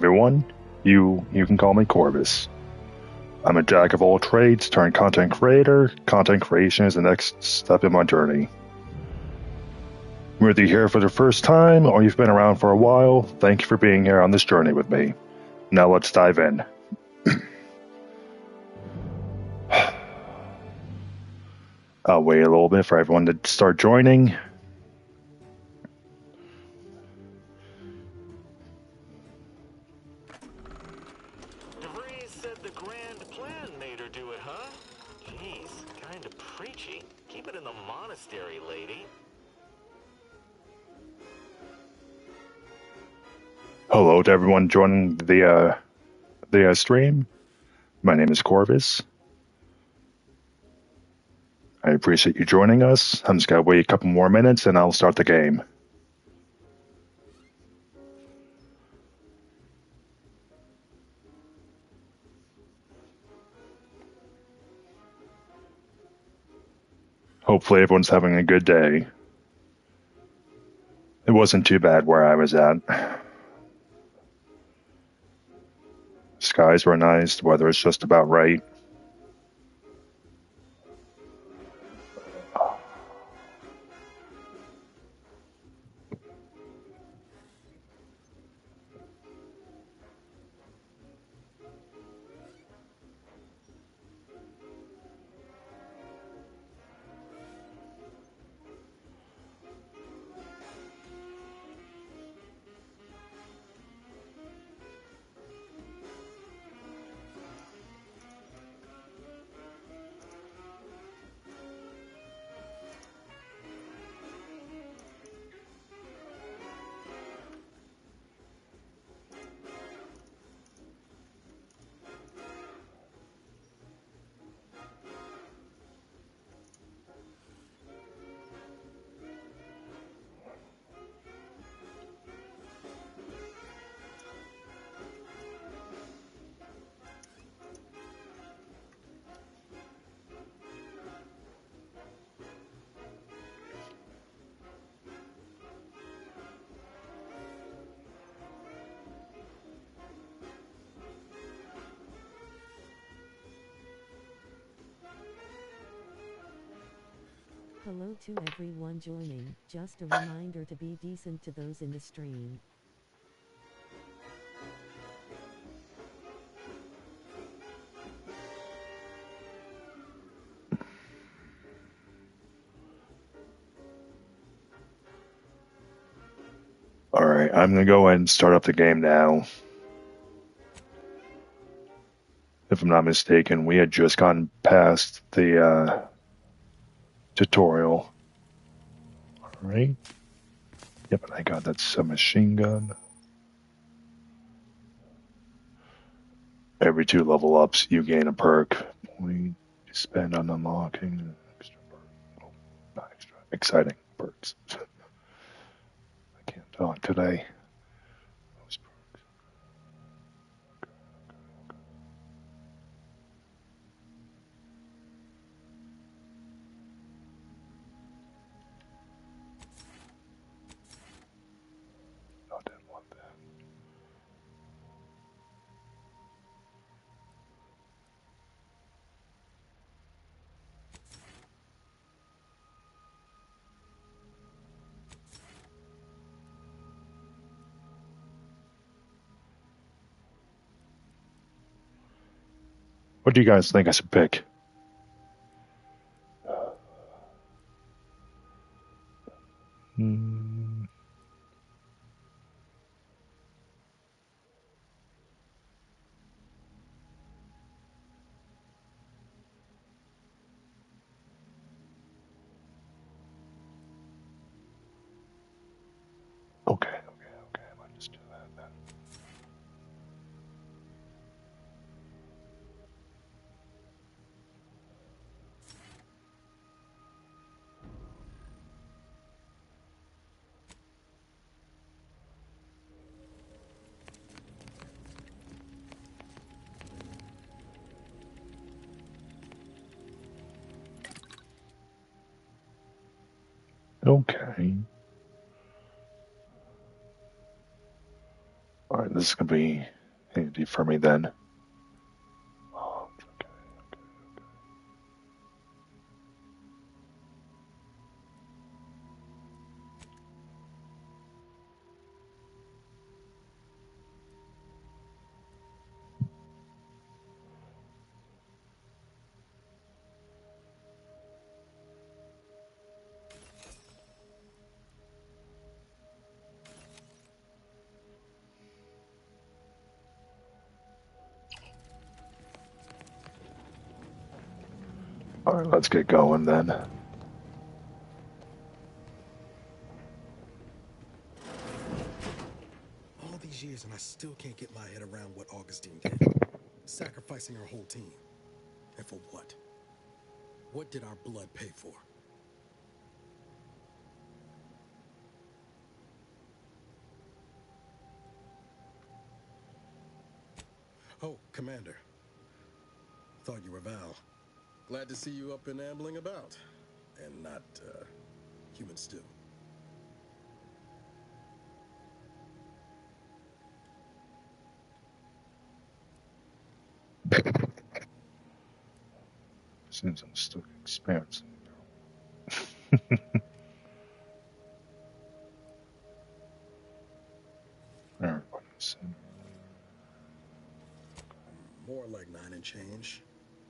Everyone, you can call me Corvus. I'm a jack of all trades turned content creator. Content creation is the next step in my journey. Whether you're here for the first time or you've been around for a while, thank you for being here on this journey with me. Now let's dive in. I'll wait a little bit for everyone to start joining. DeVries said the grand plan made her do it, huh? Jeez, kinda preachy. Keep it in the monastery, lady. Hello to everyone joining the stream. My name is Corvus. I appreciate you joining us. I'm just gonna wait a couple more minutes and I'll start the game. Hopefully everyone's having a good day. It wasn't too bad where I was at. Skies were nice, the weather was just about right. Hello to everyone joining, just a reminder to be decent to those in the stream. Alright, I'm gonna go ahead and start up the game now. If I'm not mistaken, we had just gone past the tutorial. Alright. Yep, I got that submachine gun. Every 2 level ups, you gain a perk. We spend on unlocking extra perk. Oh, not extra. Exciting perks. I can't talk today. Those perks. No, I didn't want that. What do you guys think I should pick? Hmm. Okay, I might just do that then. Okay. Alright, this is gonna be handy for me then. Oh, okay. Alright, let's get going then. All these years and I still can't get my head around what Augustine did. Sacrificing her whole team. And for what? What did our blood pay for? Oh, Commander. Thought you were Val. Glad to see you up and ambling about. And not, human stew. Seems I'm still experiencing. Everybody's in. More like 9 and change.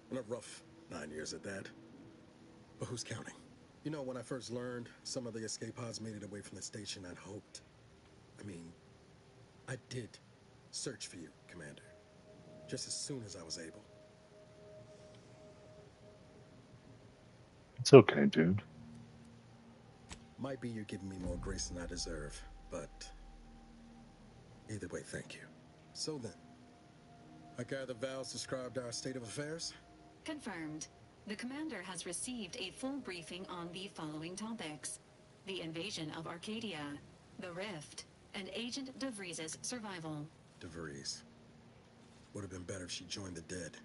And a rough 9 years at that. But who's counting? You know, when I first learned some of the escape pods made it away from the station, I'd hoped. I did search for you, Commander. Just as soon as I was able. It's okay, dude. Might be you're giving me more grace than I deserve, but either way, thank you. So then, I gather Val's described our state of affairs? Confirmed. The commander has received a full briefing on the following topics: the invasion of Arcadia, the Rift, and Agent DeVries' survival. DeVries. Would have been better if she joined the dead.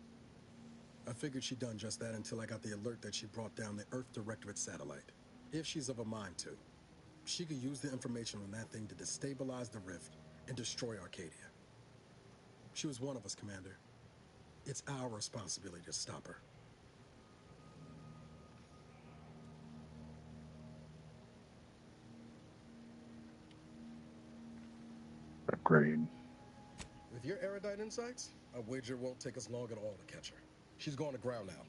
I figured she'd done just that until I got the alert that she brought down the Earth Directorate satellite. If she's of a mind to, she could use the information on that thing to destabilize the Rift and destroy Arcadia. She was one of us, Commander. It's our responsibility to stop her. Agreed. With your erudite insights, I wager it won't take us long at all to catch her. She's gone to ground now,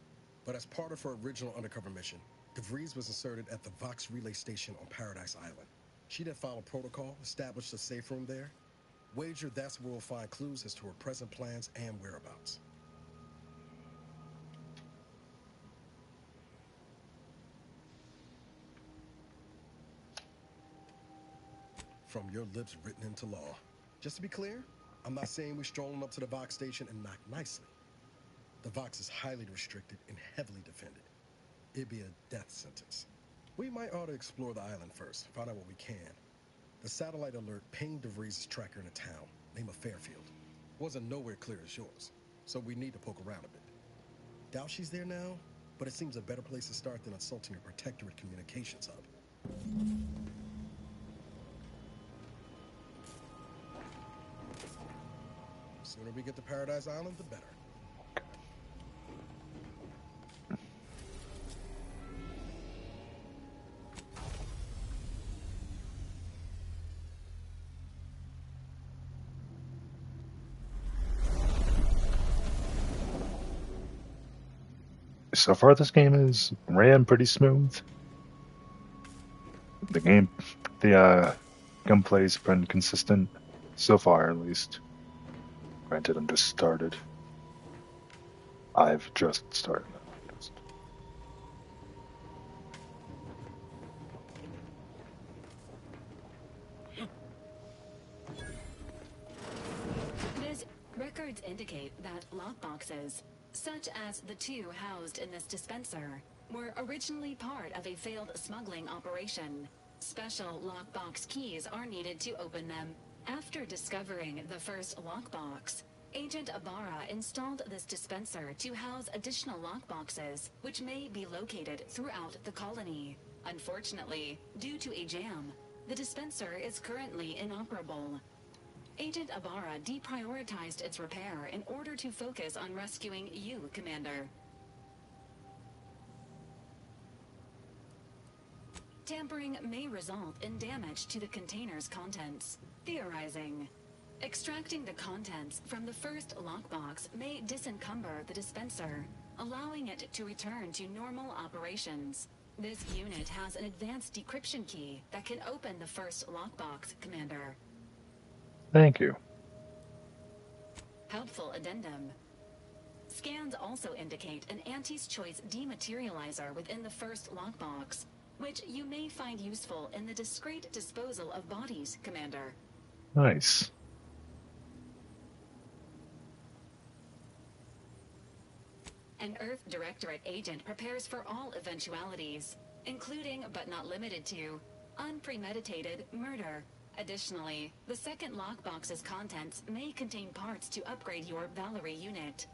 but as part of her original undercover mission, DeVries was inserted at the Vox relay station on Paradise Island. She'd have followed protocol, established a safe room there. Wager that's where we'll find clues as to her present plans and whereabouts. From your lips written into law. Just to be clear, I'm not saying we're strolling up to the Vox station and knock nicely. The Vox is highly restricted and heavily defended. It'd be a death sentence. We might ought to explore the island first, find out what we can. The satellite alert pinged DeVries' tracker in a town, name of Fairfield. Wasn't nowhere clear as yours, so we need to poke around a bit. Doubt she's there now, but it seems a better place to start than assaulting a protectorate communications hub. Sooner we get to Paradise Island, the better. So far, this game is ran pretty smooth. The gunplay's been consistent so far, at least. Granted, I'm just started. I've just started. Records indicate that lockboxes, such as the two housed in this dispenser, were originally part of a failed smuggling operation. Special lockbox keys are needed to open them. After discovering the first lockbox, Agent Ibarra installed this dispenser to house additional lockboxes, which may be located throughout the colony. Unfortunately, due to a jam, the dispenser is currently inoperable. Agent Ibarra deprioritized its repair in order to focus on rescuing you, Commander. Tampering may result in damage to the container's contents. Theorizing. Extracting the contents from the first lockbox may disencumber the dispenser, allowing it to return to normal operations. This unit has an advanced decryption key that can open the first lockbox, Commander. Thank you. Helpful addendum. Scans also indicate an Anti's Choice dematerializer within the first lockbox, which you may find useful in the discreet disposal of bodies, Commander. Nice. An Earth Directorate agent prepares for all eventualities, including but not limited to unpremeditated murder. Additionally, the second lockbox's contents may contain parts to upgrade your Valerie unit.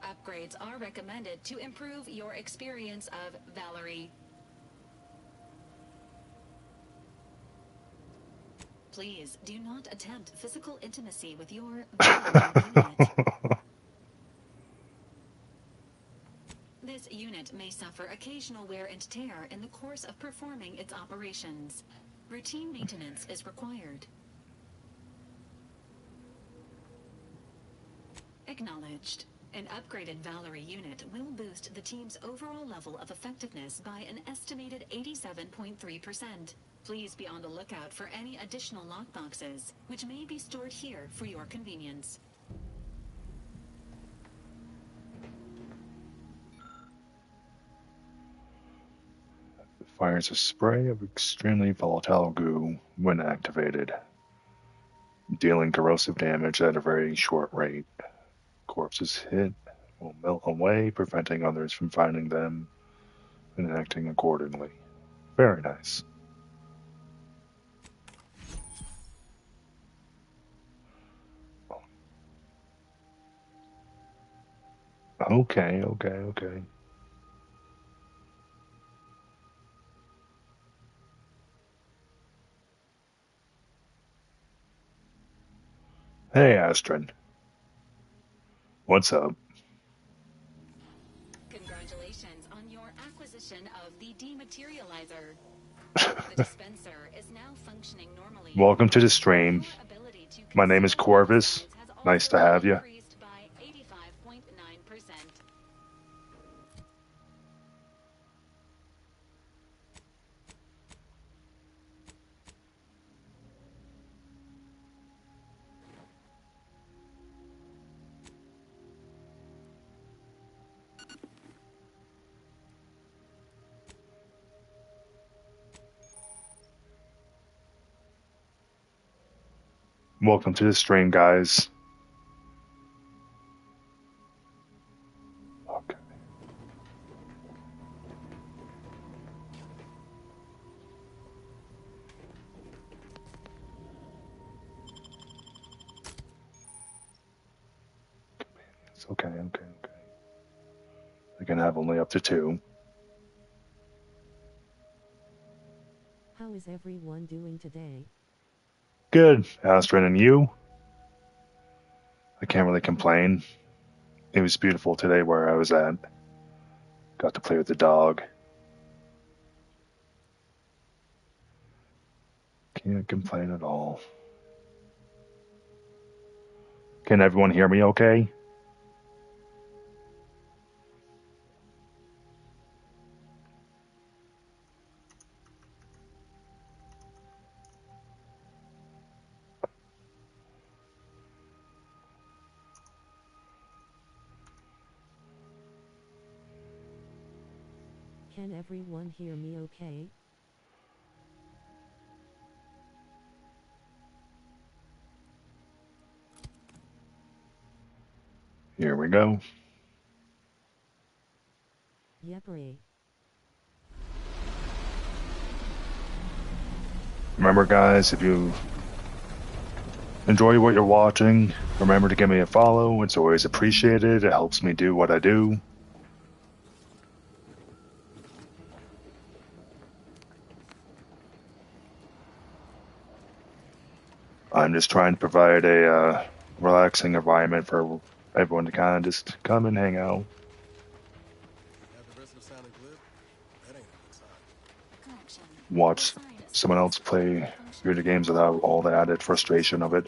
Upgrades are recommended to improve your experience of Valerie. Please do not attempt physical intimacy with your Valerie unit. This unit may suffer occasional wear and tear in the course of performing its operations. Routine maintenance is required. Acknowledged. An upgraded Valerie unit will boost the team's overall level of effectiveness by an estimated 87.3%. Please be on the lookout for any additional lockboxes, which may be stored here for your convenience. Fires a spray of extremely volatile goo when activated, dealing corrosive damage at a very short rate. Corpses hit will melt away, preventing others from finding them and acting accordingly. Very nice. Okay. Hey, Astrid. What's up? Congratulations on your acquisition of the dematerializer. The dispenser is now functioning normally. Welcome to the stream. Your ability to My name is consume Corvus. pesticides has also Nice to have you. increased by 85.9%. Welcome to the stream, guys. Okay. It's okay. I can have only up to 2. How is everyone doing today? Good, Astrid, and you? I can't really complain. It was beautiful today where I was at. Got to play with the dog. Can't complain at all. Can everyone hear me okay? Can everyone hear me okay? Here we go. Yepri. Remember, guys, if you enjoy what you're watching, remember to give me a follow. It's always appreciated. It helps me do what I do. I I'm just trying to provide a relaxing environment for everyone to kind of just come and hang out, Have the rest of sounding glib? That ain't a good sign. Correction. watch Your scientists someone else play video games without all the added frustration of it.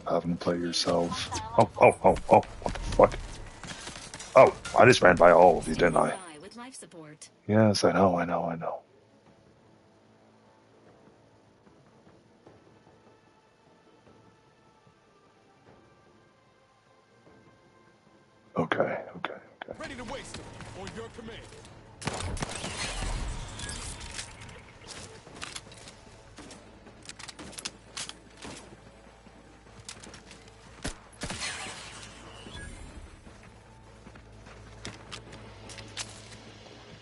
Having to play yourself. Oh, what the fuck? Oh, I just ran by all of you, didn't I? by with life support. Yes, I know. Okay. Ready to waste them on your command.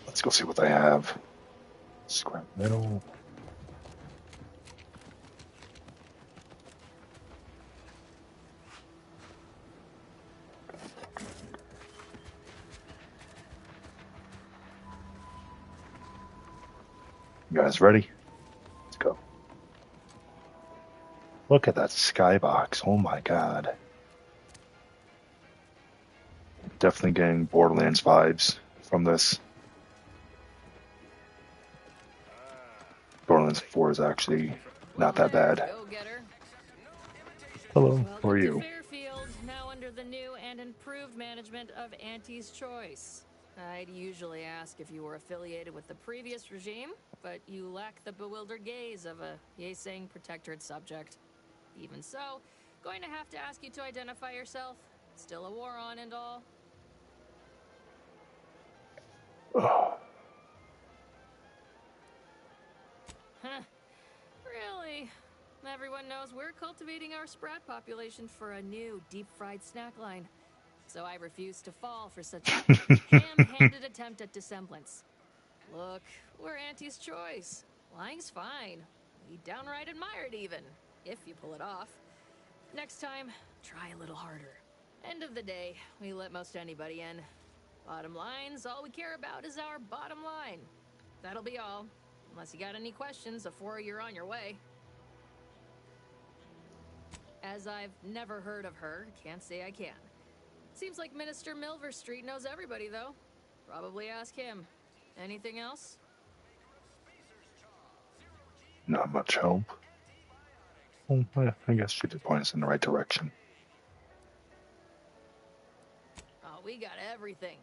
Let's go see what they have. Scrap metal. You guys ready? Let's go. Look at that skybox. Oh my god. Definitely getting Borderlands vibes from this. Borderlands 4 is actually not that bad. Go-getter. Hello, how are Welcome to you? Fairfield, now under the new and improved management of Auntie's Choice. I'd usually ask if you were affiliated with the previous regime, but you lack the bewildered gaze of a yay-saying protectorate subject. Even so, going to have to ask you to identify yourself. Still a war on and all. Huh. Really? Everyone knows we're cultivating our sprat population for a new deep-fried snack line. So I refuse to fall for such a ham-handed attempt at dissemblance. Look, we're Auntie's Choice. Lying's fine. We downright admire it even, if you pull it off. Next time, try a little harder. End of the day, we let most anybody in. Bottom line's all we care about is our bottom line. That'll be all. Unless you got any questions before you're on your way. As I've never heard of her, can't say I can. Seems like Minister Milverstreet knows everybody, though. Probably ask him. Anything else? Not much help. Well, I guess she did point us in the right direction. Oh, we got everything.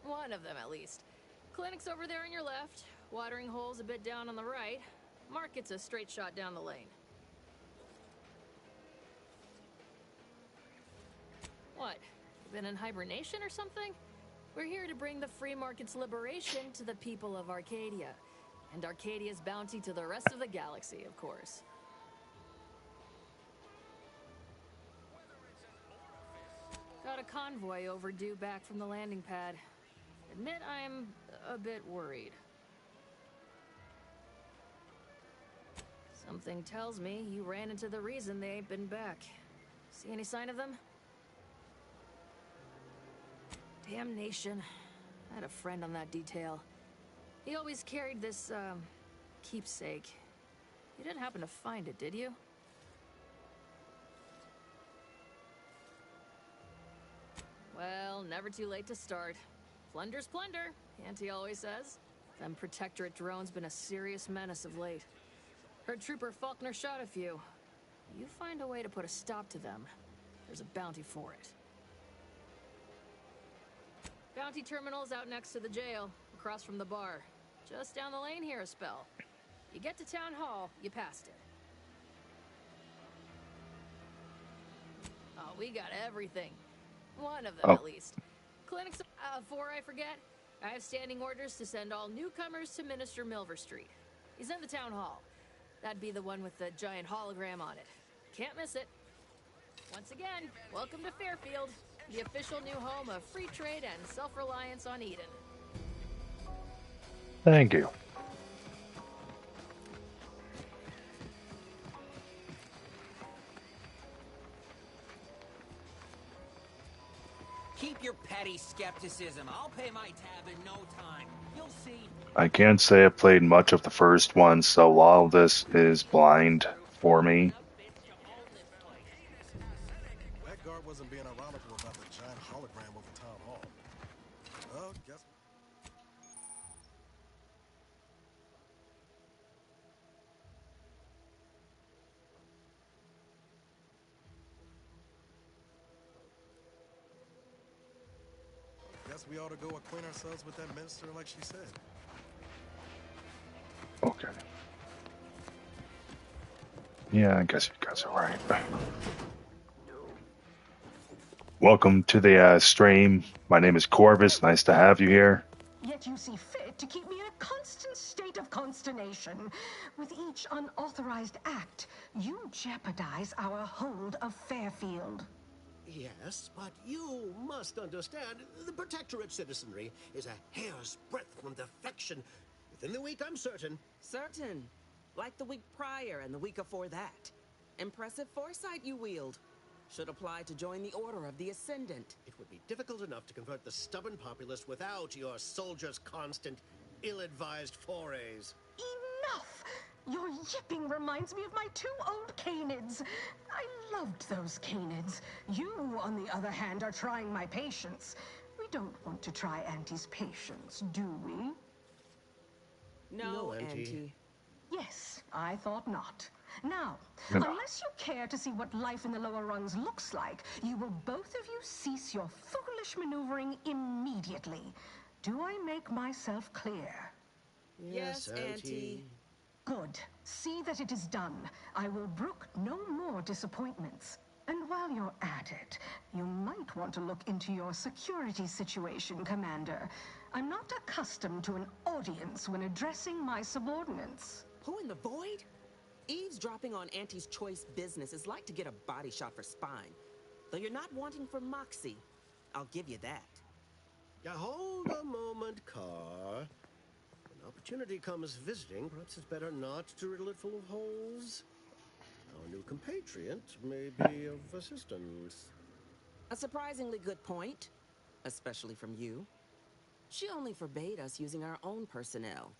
One of them, at least. Clinic's over there on your left. Watering hole's a bit down on the right. Market's a straight shot down the lane. What? Been in hibernation or something? We're here to bring the free market's liberation to the people of Arcadia. And Arcadia's bounty to the rest of the galaxy, of course. Got a convoy overdue back from the landing pad. Admit I'm a bit worried. Something tells me you ran into the reason they ain't been back. See any sign of them? Damnation. I had a friend on that detail. He always carried this, keepsake. You didn't happen to find it, did you? Well, never too late to start. Plunder's plunder, Auntie always says. Them Protectorate drones been a serious menace of late. Heard Trooper Faulkner shot a few. You find a way to put a stop to them, there's a bounty for it. Bounty terminal's out next to the jail, across from the bar. Just down the lane here a spell. You get to Town Hall, you passed it. Oh, we got everything. One of them, at least. Clinics, before I forget, I have standing orders to send all newcomers to Minister Milverstreet. He's in the Town Hall. That'd be the one with the giant hologram on it. Can't miss it. Once again, welcome to Fairfield, the official new home of free trade and self-reliance on Eden. Thank you. Keep your petty skepticism. I'll pay my tab in no time. You'll see. I can't say I played much of the first one, so while this is blind for me, That guard wasn't being ironical about the giant hologram over town hall. Well, guess we ought to go acquaint ourselves with that minister like she said. okay. Yeah, I guess you guys are right. Welcome to the stream. My name is Corvus. Nice to have you here. Yet you see fit to keep me in a constant state of consternation. With each unauthorized act, you jeopardize our hold of Fairfield. Yes, but you must understand, the Protectorate citizenry is a hair's breadth from defection. Within the week, I'm certain. Certain. Like the week prior and the week before that. Impressive foresight you wield. Should apply to join the Order of the Ascendant. It would be difficult enough to convert the stubborn populace without your soldiers' constant, ill-advised forays. Enough! Your yipping reminds me of my 2 old canids. I loved those canids. You, on the other hand, are trying my patience. We don't want to try Auntie's patience, do we? No, Auntie. Auntie. Yes, I thought not. Now, No. unless you care to see what life in the lower rungs looks like, you will both of you cease your foolish maneuvering immediately. Do I make myself clear? Yes, Auntie. Good. See that it is done. I will brook no more disappointments. And while you're at it, you might want to look into your security situation, Commander. I'm not accustomed to an audience when addressing my subordinates. Who in the void? Eavesdropping on Auntie's choice business is like to get a body shot for spine. Though you're not wanting for moxie. I'll give you that. Hold a moment, Carr. When opportunity comes visiting, perhaps it's better not to riddle it full of holes. Our new compatriot may be of assistance. A surprisingly good point. Especially from you. She only forbade us using our own personnel.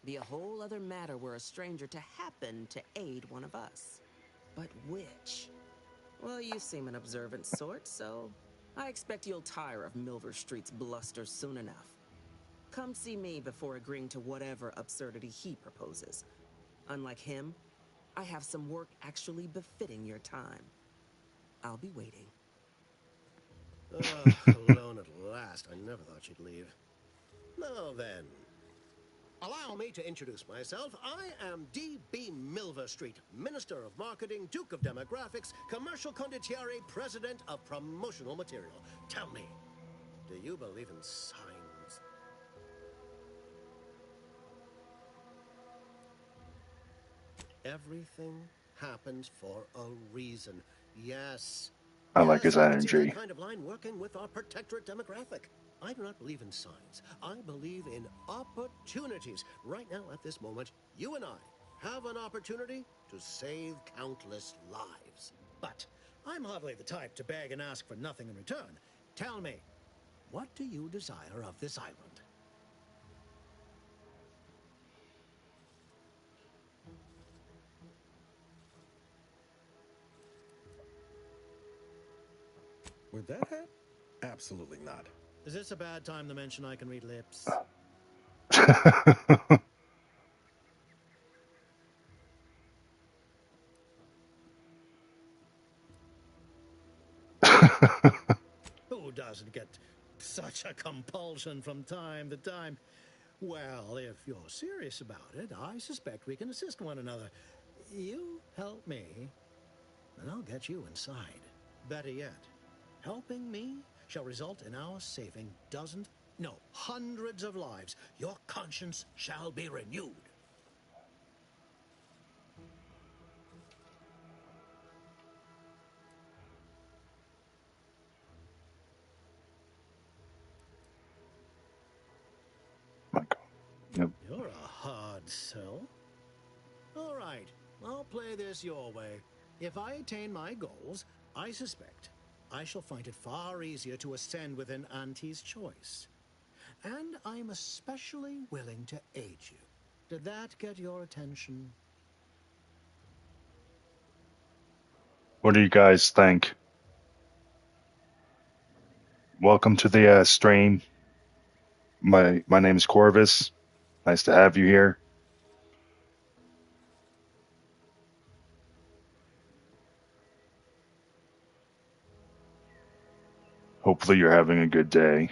Be a whole other matter were a stranger to happen to aid one of us. But which? Well, you seem an observant sort, so I expect you'll tire of Milver Street's bluster soon enough. Come see me before agreeing to whatever absurdity he proposes. Unlike him, I have some work actually befitting your time. I'll be waiting. Alone at last. I never thought she'd leave. Now then, allow me to introduce myself. I am D.B. Milver Street, Minister of Marketing, Duke of Demographics, Commercial Condottiere, President of Promotional Material. Tell me, do you believe in signs? Everything happens for a reason. Yes. I like his I can see energy. that kind of line working with our Protectorate demographic. I do not believe in signs. I believe in opportunities. Right now, at this moment, you and I have an opportunity to save countless lives. But I'm hardly the type to beg and ask for nothing in return. Tell me, what do you desire of this island? With that hat? Absolutely not. Is this a bad time to mention I can read lips? Who doesn't get such a compulsion from time to time? Well, if you're serious about it, I suspect we can assist one another. You help me, and I'll get you inside. Better yet, helping me shall result in our saving dozens, no, hundreds of lives. Your conscience shall be renewed. Yep. You're a hard sell. All right, I'll play this your way. If I attain my goals, I suspect I shall find it far easier to ascend within Auntie's choice. And I'm especially willing to aid you. Did that get your attention? What do you guys think? Welcome to the stream. My name is Corvus. Nice to have you here. Hopefully you're having a good day.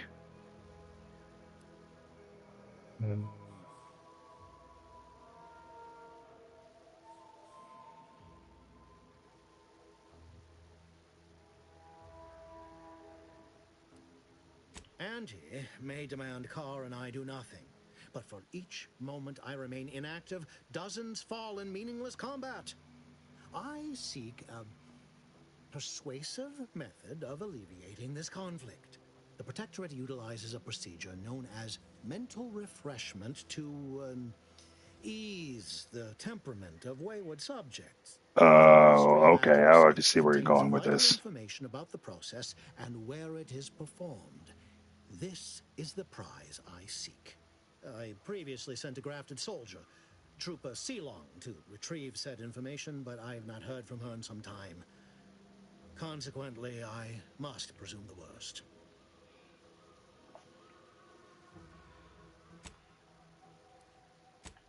Auntie may demand Carr and I do nothing. But for each moment I remain inactive, dozens fall in meaningless combat. I seek a persuasive method of alleviating this conflict. The Protectorate utilizes a procedure known as mental refreshment to ease the temperament of wayward subjects. The Ministry of Okay. I Accuracy already see where you're contains going with vital this. information about the process and where it is performed. This is the prize I seek. I previously sent a grafted soldier, Trooper Ceylon, to retrieve said information, but I have not heard from her in some time. Consequently, I must presume the worst.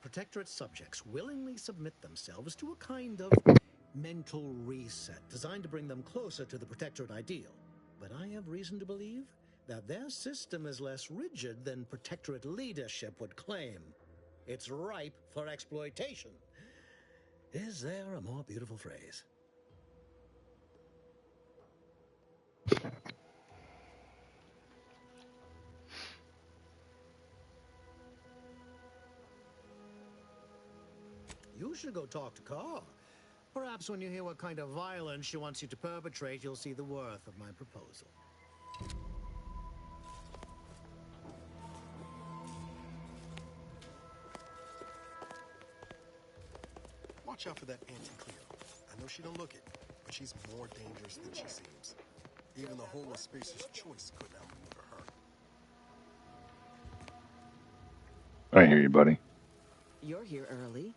Protectorate subjects willingly submit themselves to a kind of mental reset designed to bring them closer to the Protectorate ideal. But I have reason to believe that their system is less rigid than Protectorate leadership would claim. It's ripe for exploitation. Is there a more beautiful phrase? You should go talk to Carr. Perhaps when you hear what kind of violence she wants you to perpetrate, you'll see the worth of my proposal. Watch out for that anti-Cleo. I know she don't look it, but she's more dangerous than she seems. Even the whole of Spacer's choice couldn't outmaneuver her. I hear you, buddy. You're here early.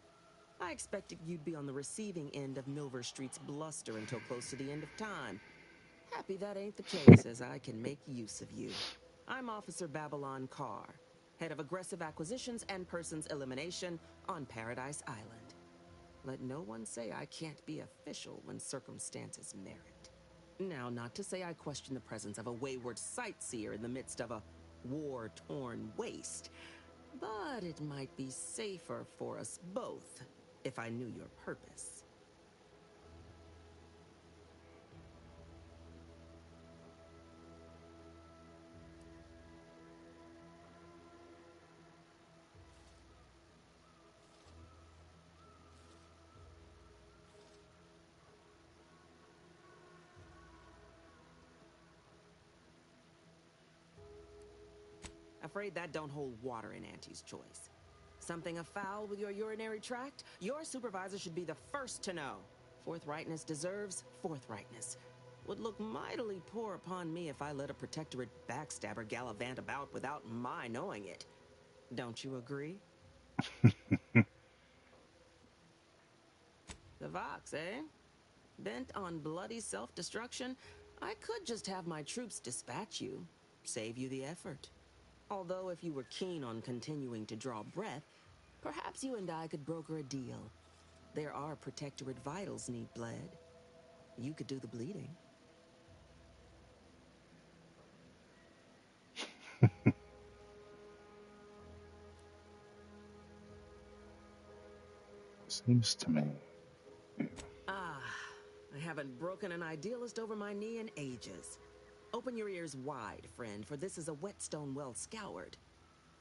I expected you'd be on the receiving end of Milver Street's bluster until close to the end of time. Happy that ain't the case, as I can make use of you. I'm Officer Babylon Carr, head of aggressive acquisitions and persons elimination on Paradise Island. Let no one say I can't be official when circumstances merit. Now, not to say I question the presence of a wayward sightseer in the midst of a war-torn waste, but it might be safer for us both if I knew your purpose. Afraid that don't hold water in Auntie's choice. Something afoul with your urinary tract? Your supervisor should be the first to know. Forthrightness deserves forthrightness. Would look mightily poor upon me if I let a Protectorate backstabber gallivant about without my knowing it. Don't you agree? The Vox, eh? Bent on bloody self-destruction? I could just have my troops dispatch you. Save you the effort. Although if you were keen on continuing to draw breath, perhaps you and I could broker a deal. There are Protectorate vitals need bled. You could do the bleeding. Seems to me. Ah, I haven't broken an idealist over my knee in ages. Open your ears wide, friend, for this is a whetstone well scoured.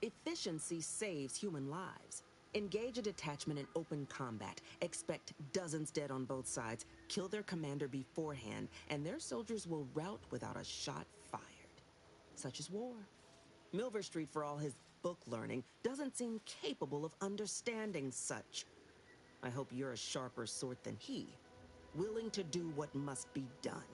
Efficiency saves human lives. Engage a detachment in open combat. Expect dozens dead on both sides. Kill their commander beforehand, and their soldiers will rout without a shot fired. Such is war. Milver Street, for all his book learning, doesn't seem capable of understanding such. I hope you're a sharper sort than he, willing to do what must be done.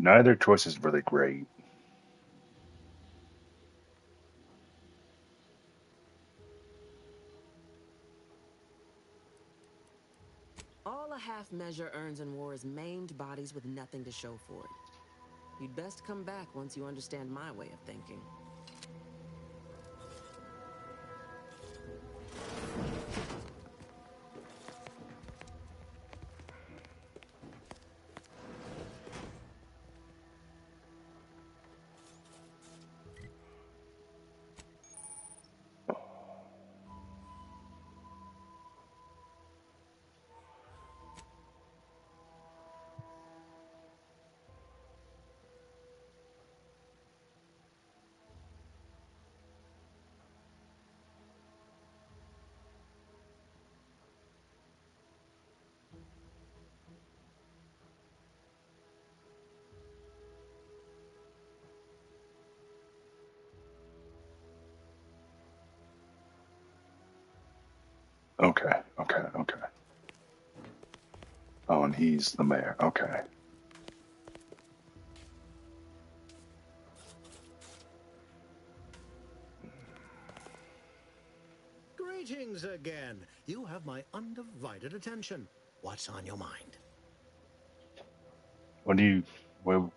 Neither choice is really great. All a half measure earns in war is maimed bodies with nothing to show for it. You'd best come back once you understand my way of thinking. Okay. Oh, and he's the mayor. Okay. Greetings again. You have my undivided attention. What's on your mind? What do you? Well,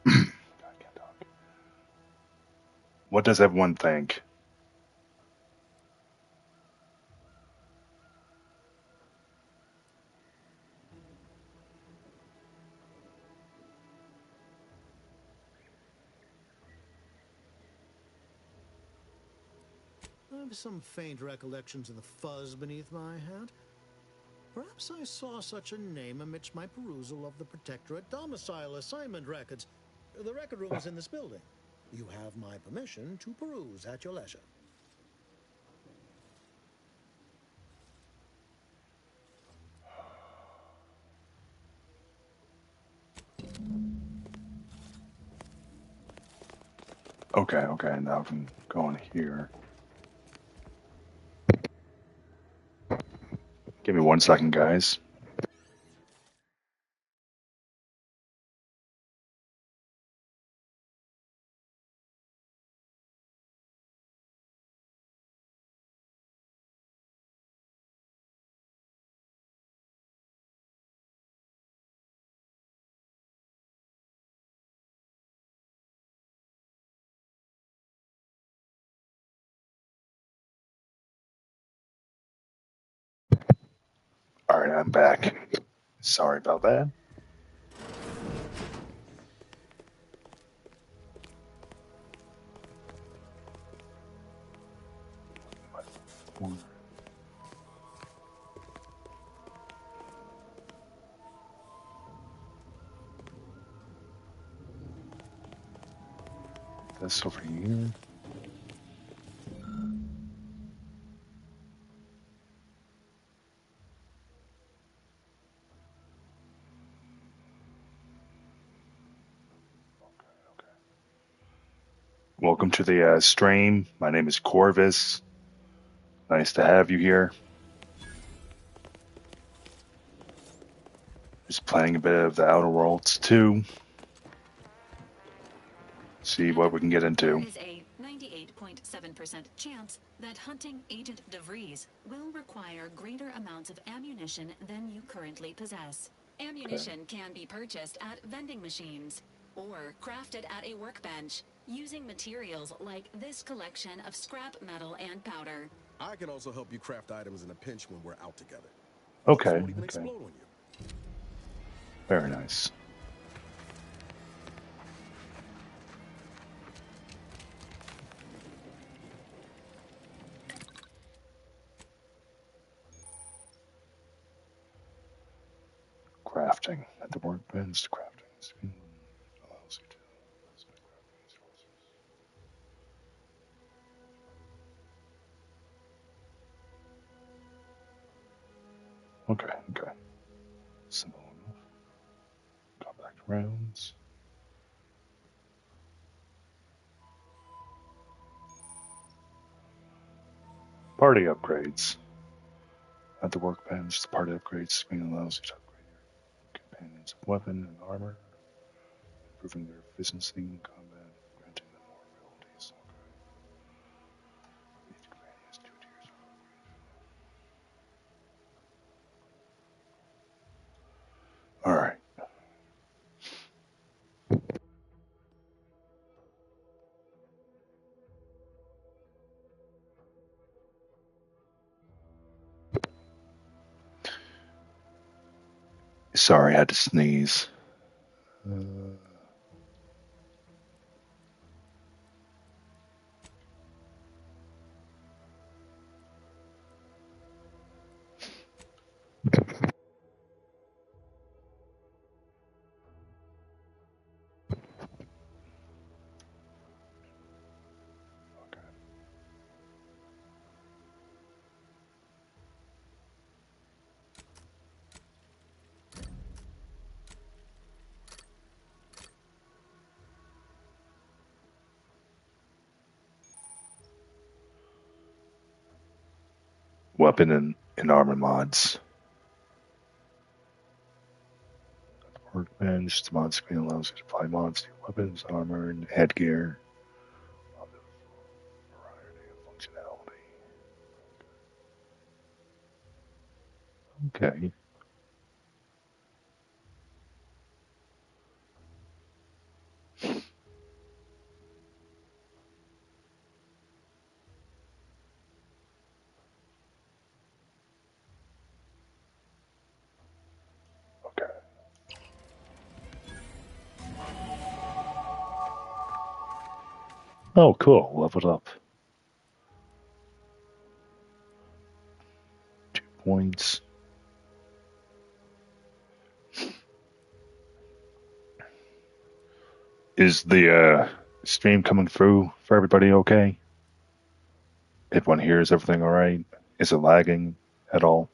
I can't talk. What does everyone think? I have some faint recollections of the fuzz beneath my hat. Perhaps I saw such a name amidst my perusal of the Protectorate domicile assignment records. The record room is in this building. You have my permission to peruse at your leisure. Okay. Now I can go in here. Give me 1 second, guys. All right, I'm back. Sorry about that. This over here. Welcome to the stream. My name is Corvus. Nice to have you here. Just playing a bit of the Outer Worlds 2. See what we can get into. There is a 98.7% chance that hunting Agent DeVries will require greater amounts of ammunition than you currently possess. Ammunition can be purchased at vending machines or crafted at a workbench using materials like this collection of scrap metal and powder. I can also help you craft items in a pinch when we're out together. Okay. Won't even explode on you. Very nice. Crafting at the workbench. Crafting allows you to spend crafting resources. Okay. Simple enough. Compact rounds. Party upgrades. At the workbench, the party upgrades screen allows you to upgrade your companions' weapon and armor. improving their efficiency in combat, granting them more abilities. Okay. Each command has 2 tiers of upgrade. Alright. Sorry, I had to sneeze. Weapon and armor mods. Workbench, the mod screen allows you to apply mods to your weapons, armor, and headgear. Variety of functionality. Okay. Oh, cool. Leveled up. 2 points. Is the stream coming through for everybody okay? Everyone hears everything alright? Is it lagging at all?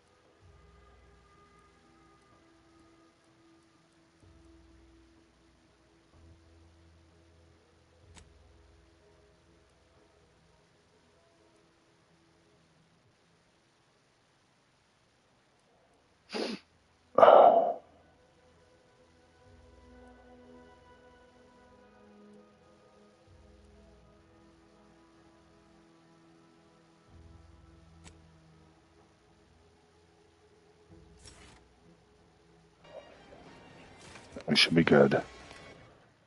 We should be good.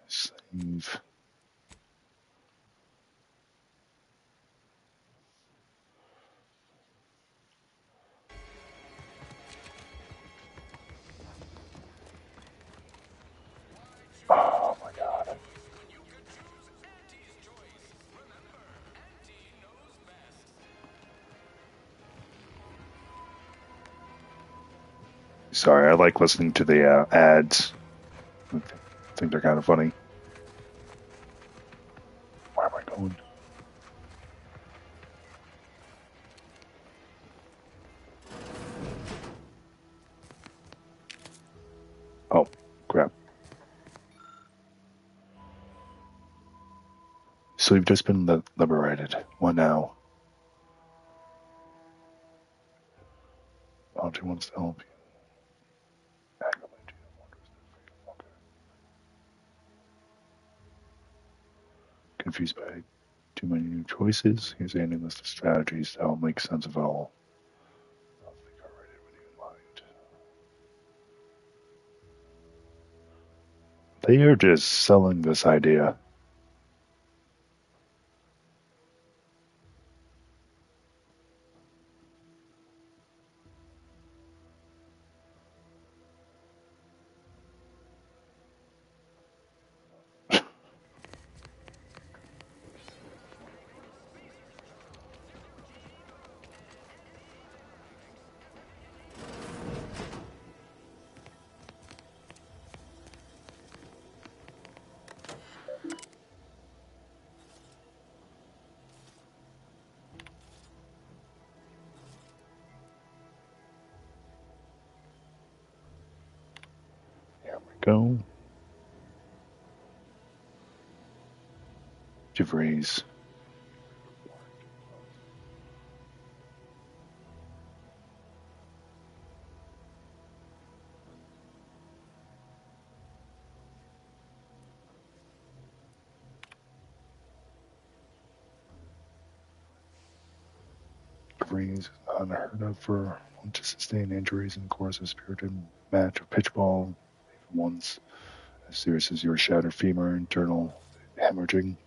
Save. Oh my god. Sorry, I like listening to the ads. I think they're kind of funny. Where am I going? Oh, crap. So you've just been liberated. What now? Audrey wants to help you. Confused by too many new choices? Here's a handy list of strategies to help make sense of it all. I think I read it with you in mind. They are just selling this idea. Here we go. DeVries. DeVries is unheard of for one to sustain injuries in the course of a spirited match of pitchball, even ones as serious as your shattered femur internal hemorrhaging. In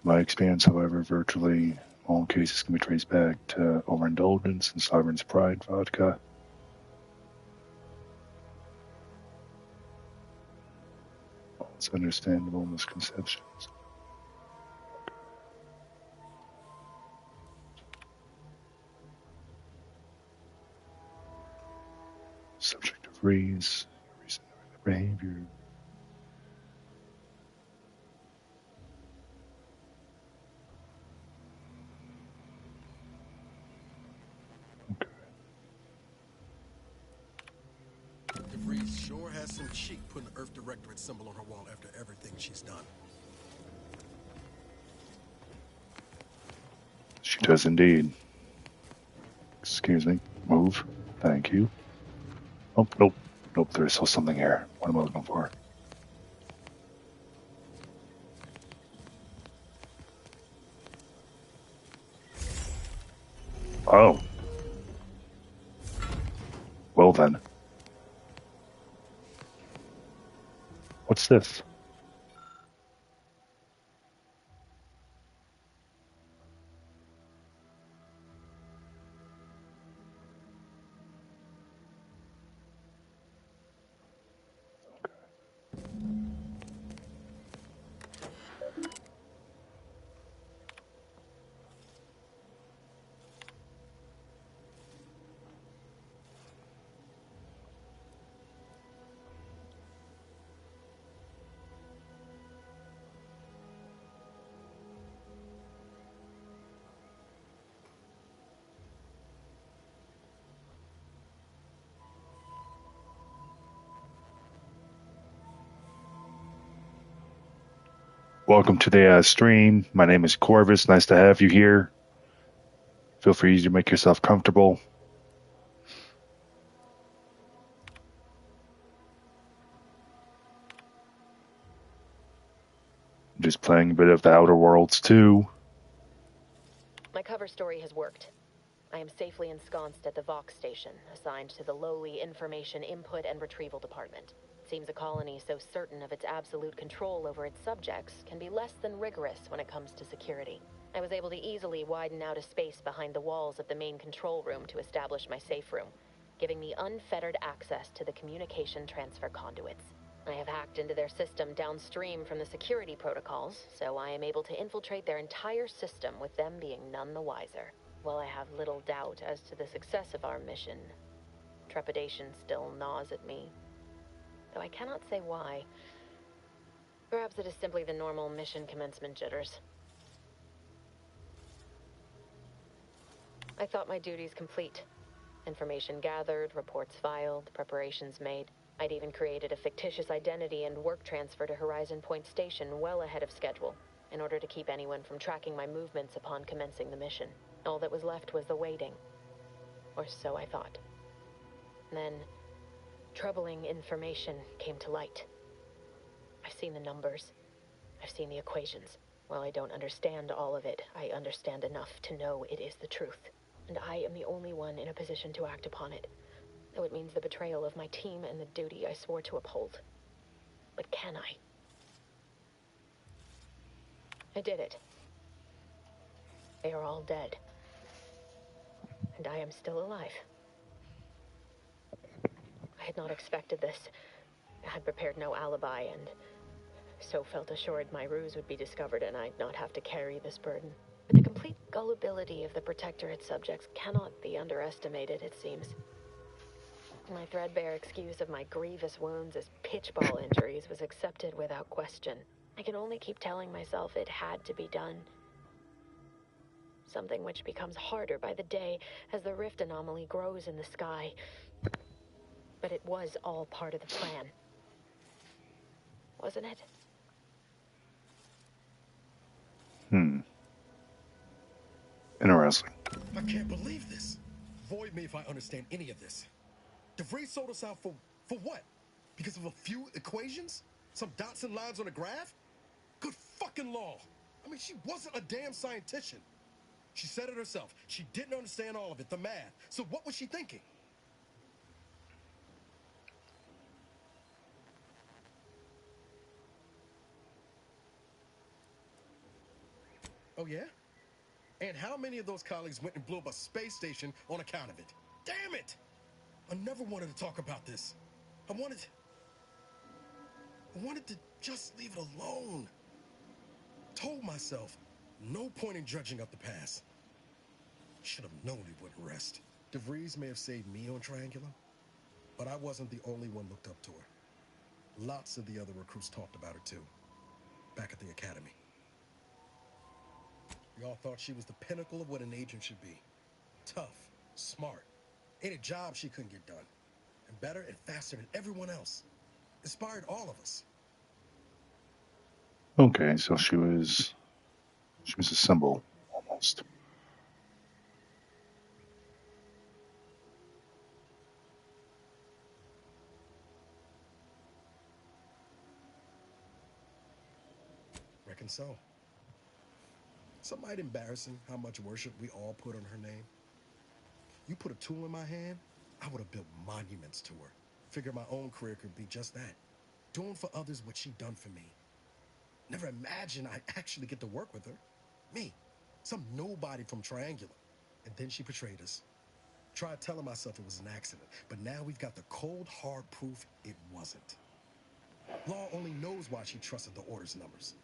my experience, however, virtually all cases can be traced back to overindulgence and sovereign's pride vodka. All its understandable misconceptions. Subject of reads, reason of their behavior. DeVries sure has some cheek putting the Earth Directorate symbol on her wall after everything she's done. She does indeed. Excuse me. Move. Thank you. Oh, nope. Nope, there's still something here. What am I looking for? Oh. Well then. What's this? Welcome to the stream. My name is Corvus. Nice to have you here. Feel free to make yourself comfortable. Just playing a bit of the Outer Worlds too. My cover story has worked. I am safely ensconced at the Vox station, assigned to the lowly Information Input and Retrieval Department. It seems a colony so certain of its absolute control over its subjects can be less than rigorous when it comes to security. I was able to easily widen out a space behind the walls of the main control room to establish my safe room, giving me unfettered access to the communication transfer conduits. I have hacked into their system downstream from the security protocols, so I am able to infiltrate their entire system with them being none the wiser. While I have little doubt as to the success of our mission, trepidation still gnaws at me. Though I cannot say why. Perhaps it is simply the normal mission commencement jitters. I thought my duties complete. Information gathered, reports filed, preparations made. I'd even created a fictitious identity and work transfer to Horizon Point Station well ahead of schedule, in order to keep anyone from tracking my movements upon commencing the mission. All that was left was the waiting. Or so I thought. Then, troubling information came to light. I've seen the numbers. I've seen the equations. While I don't understand all of it, I understand enough to know it is the truth. And I am the only one in a position to act upon it. Though it means the betrayal of my team and the duty I swore to uphold. But can I? I did it. They are all dead. And I am still alive. I had not expected this. I had prepared no alibi, and so felt assured my ruse would be discovered and I'd not have to carry this burden. But the complete gullibility of the Protectorate subjects cannot be underestimated, it seems. My threadbare excuse of my grievous wounds as pitchball injuries was accepted without question. I can only keep telling myself it had to be done. Something which becomes harder by the day as the rift anomaly grows in the sky. But it was all part of the plan. Wasn't it? Interesting. I can't believe this. Void me if I understand any of this. DeVries sold us out for what? Because of a few equations? Some dots and lines on a graph? Good fucking law. I mean, she wasn't a damn scientician. She said it herself. She didn't understand all of it, the math. So what was she thinking? Oh, yeah? And how many of those colleagues went and blew up a space station on account of it? Damn it! I never wanted to talk about this. I wanted to just leave it alone. Told myself, no point in dredging up the past. Should have known it wouldn't rest. DeVries may have saved me on Triangulum, but I wasn't the only one looked up to her. Lots of the other recruits talked about her too, back at the academy. We all thought she was the pinnacle of what an agent should be. Tough, smart, ain't a job she couldn't get done. And better and faster than everyone else. Inspired all of us. Okay, so she was a symbol almost. Reckon so. Some might embarrassing how much worship we all put on her name. You put a tool in my hand, I would have built monuments to her. Figured my own career could be just that. Doing for others what she done for me. Never imagined I'd actually get to work with her. Me, some nobody from Triangulum. And then she betrayed us. Tried telling myself it was an accident, but now we've got the cold, hard proof it wasn't. Law only knows why she trusted the Order's numbers.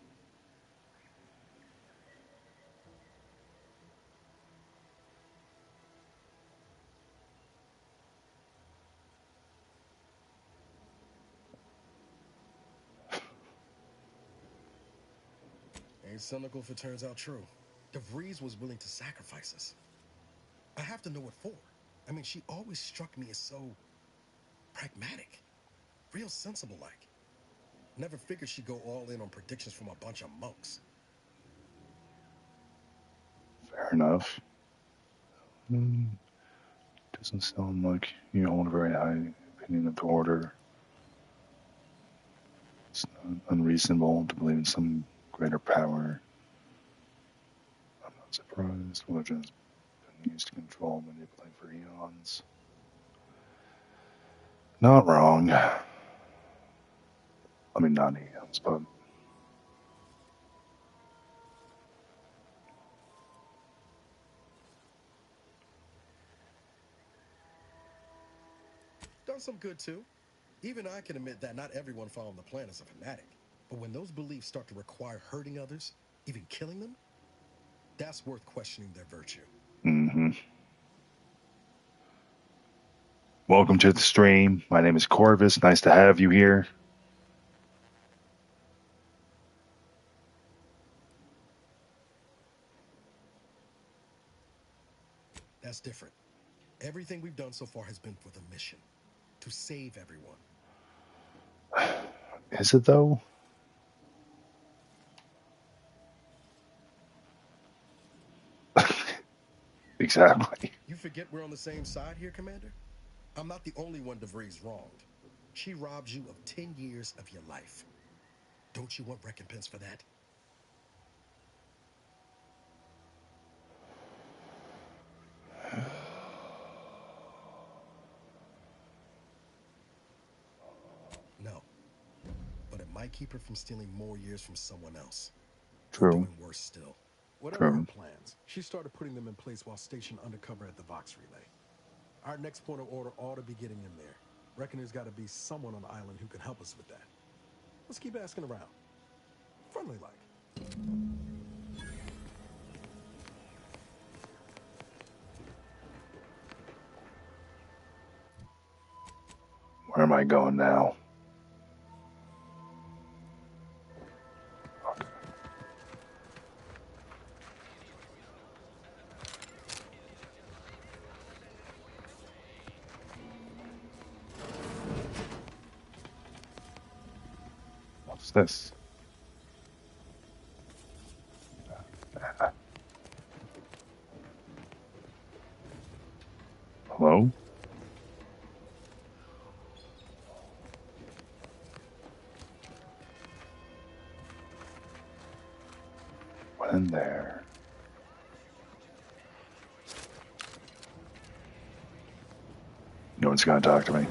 Ain't cynical if it turns out true. DeVries was willing to sacrifice us. I have to know what for. I mean, she always struck me as so pragmatic. Real sensible-like. Never figured she'd go all in on predictions from a bunch of monks. Fair enough. Doesn't sound like you hold a very high opinion of the Order. It's not unreasonable to believe in some greater power. I'm not surprised. Religion has been used to control and manipulate for eons. Not wrong. I mean, not eons, but Done some good, too. Even I can admit that not everyone following the plan is a fanatic. But when those beliefs start to require hurting others, even killing them, that's worth questioning their virtue. Mm-hmm. Welcome to the stream. My name is Corvus. Nice to have you here. That's different. Everything we've done so far has been for the mission. To save everyone. Is it, though? Exactly. You forget we're on the same side here, Commander? I'm not the only one DeVries wronged. She robbed you of 10 years of your life. Don't you want recompense for that? No. But it might keep her from stealing more years from someone else. True. Or doing worse still. Whatever True. her plans, she started putting them in place while stationed undercover at the Vox Relay. Our next point of order ought to be getting in there. Reckon there's got to be someone on the island who can help us with that. Let's keep asking around. Friendly like. Where am I going now? Okay. What's this? Hello? What in there? one's gonna talk to me.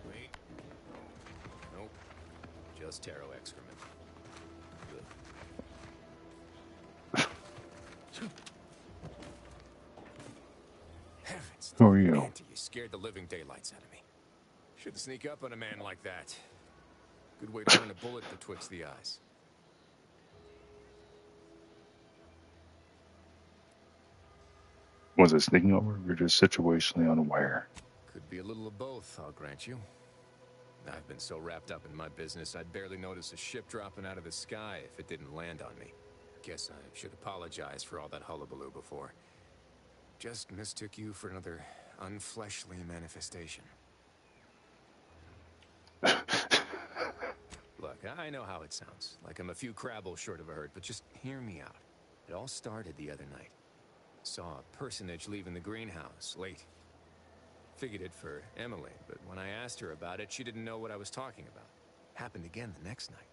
Wait. Nope. Just taro excrement. Good. Heavens. Who are you? Auntie, you scared the living daylights out of me. Shouldn't sneak up on a man like that. Good way to earn a bullet betwixt the eyes. Was it sneaking over? You're just situationally unaware. Could be a little of both, I'll grant you. I've been so wrapped up in my business, I'd barely notice a ship dropping out of the sky if it didn't land on me. Guess I should apologize for all that hullabaloo before. Just mistook you for another unfleshly manifestation. Look, I know how it sounds, like I'm a few crabbles short of a hurt, but just hear me out. It all started the other night. Saw a personage leaving the greenhouse, late. Figured it for Emily, but when I asked her about it, she didn't know what I was talking about. Happened again the next night.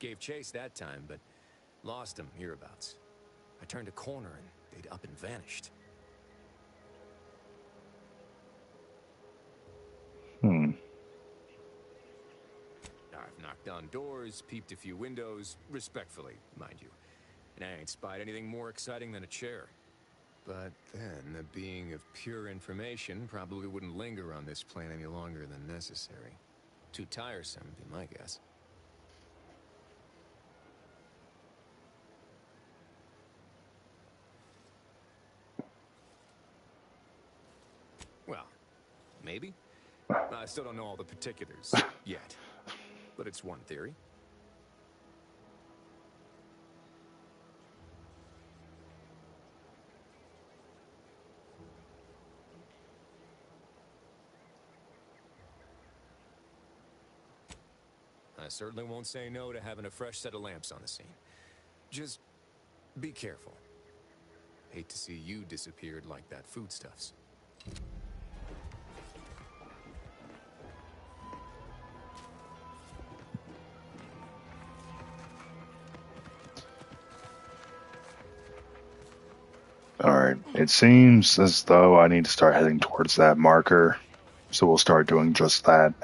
Gave chase that time, but lost him hereabouts. I turned a corner and they'd up and vanished. I've knocked on doors, peeped a few windows, respectfully, mind you. And I ain't spied anything more exciting than a chair. But then, a being of pure information probably wouldn't linger on this plane any longer than necessary. Too tiresome, would be my guess. Well, maybe. I still don't know all the particulars yet. But it's one theory. I certainly won't say no to having a fresh set of lamps on the scene. Just be careful. Hate to see you disappeared like that foodstuffs. Alright, it seems as though I need to start heading towards that marker, so we'll start doing just that.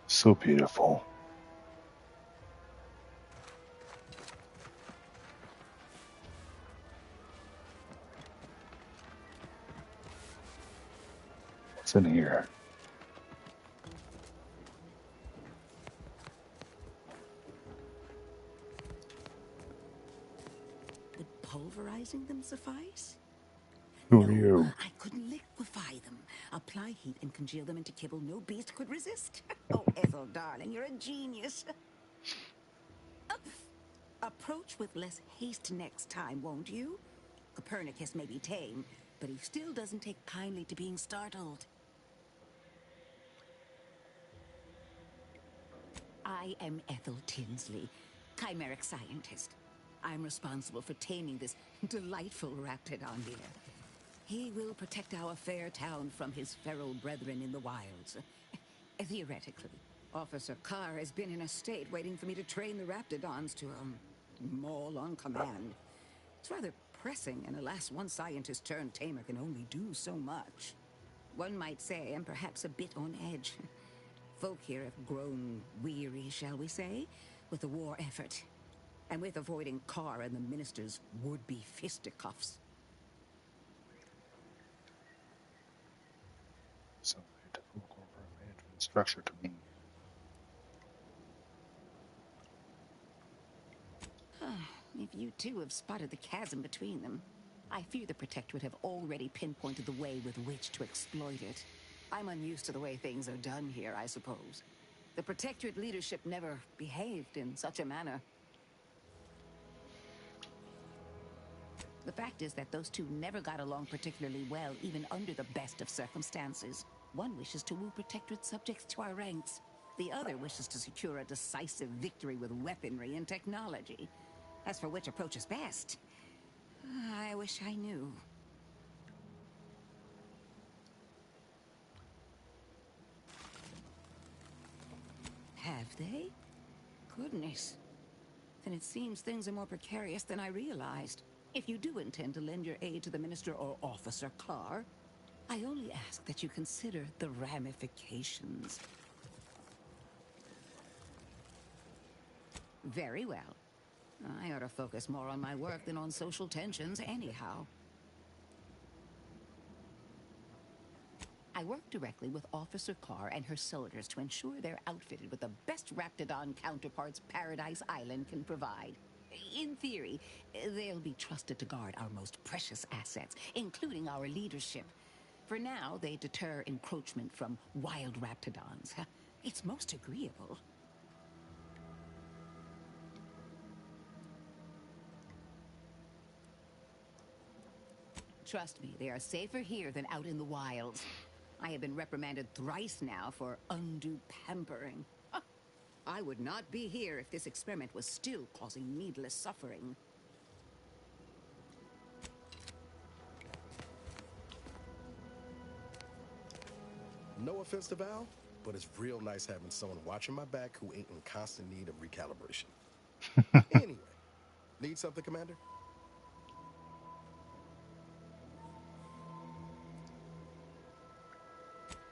So beautiful. What's in here? Would pulverizing them suffice? Who are you? I could liquefy them. Apply heat and congeal them into kibble no beast could resist. Oh, Ethel, darling, you're a genius. Approach with less haste next time, won't you? Copernicus may be tame, but he still doesn't take kindly to being startled. I am Ethel Tinsley, chimeric scientist. I'm responsible for taming this delightful raptidon here. He will protect our fair town from his feral brethren in the wilds. Theoretically. Officer Carr has been in a state waiting for me to train the raptidons to, maul on command. It's rather pressing, and alas, one scientist turned tamer can only do so much. One might say I'm perhaps a bit on edge. Folk here have grown weary, shall we say, with the war effort, and with avoiding Carr and the minister's would-be fisticuffs. Sounds like a typical corporate management structure to me. If you too have spotted the chasm between them, I fear the Protectorate have already pinpointed the way with which to exploit it. I'm unused to the way things are done here, I suppose. The Protectorate leadership never behaved in such a manner. The fact is that those two never got along particularly well, even under the best of circumstances. One wishes to woo Protectorate subjects to our ranks. The other wishes to secure a decisive victory with weaponry and technology. As for which approach is best, I wish I knew. Have they? Goodness. Then it seems things are more precarious than I realized. If you do intend to lend your aid to the Minister or Officer Carr, I only ask that you consider the ramifications. Very well. I ought to focus more on my work than on social tensions anyhow. I work directly with Officer Carr and her soldiers to ensure they're outfitted with the best Raptidon counterparts Paradise Island can provide. In theory, they'll be trusted to guard our most precious assets, including our leadership. For now, they deter encroachment from wild Raptidons. It's most agreeable. Trust me, they are safer here than out in the wilds. I have been reprimanded thrice now for undue pampering. I would not be here if this experiment was still causing needless suffering. No offense to Val, but it's real nice having someone watching my back who ain't in constant need of recalibration. Anyway, need something, Commander?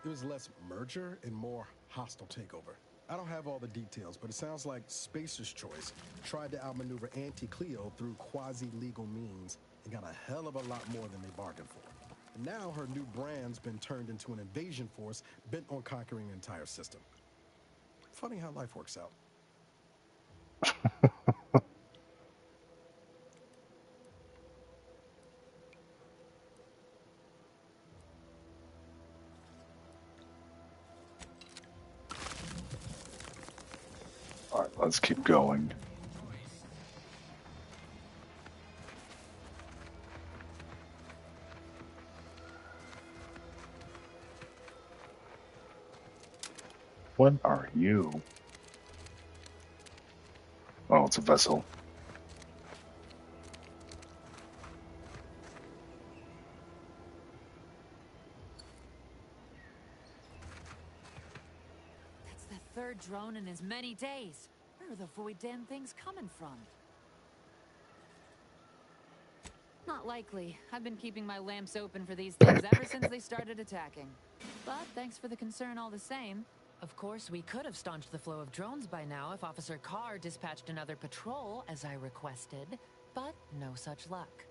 It was less merger and more hostile takeover. I don't have all the details, but it sounds like Spacer's Choice tried to outmaneuver Anti-Cleo through quasi-legal means and got a hell of a lot more than they bargained for. And now her new brand's been turned into an invasion force bent on conquering the entire system. Funny how life works out. All right, let's keep going. What are you? Oh, it's a vessel. That's the third drone in as many days. Where are the void damn things coming from? Not likely. I've been keeping my lamps open for these things ever since they started attacking. But thanks for the concern all the same. Of course, we could have staunched the flow of drones by now if Officer Carr dispatched another patrol, as I requested, but no such luck.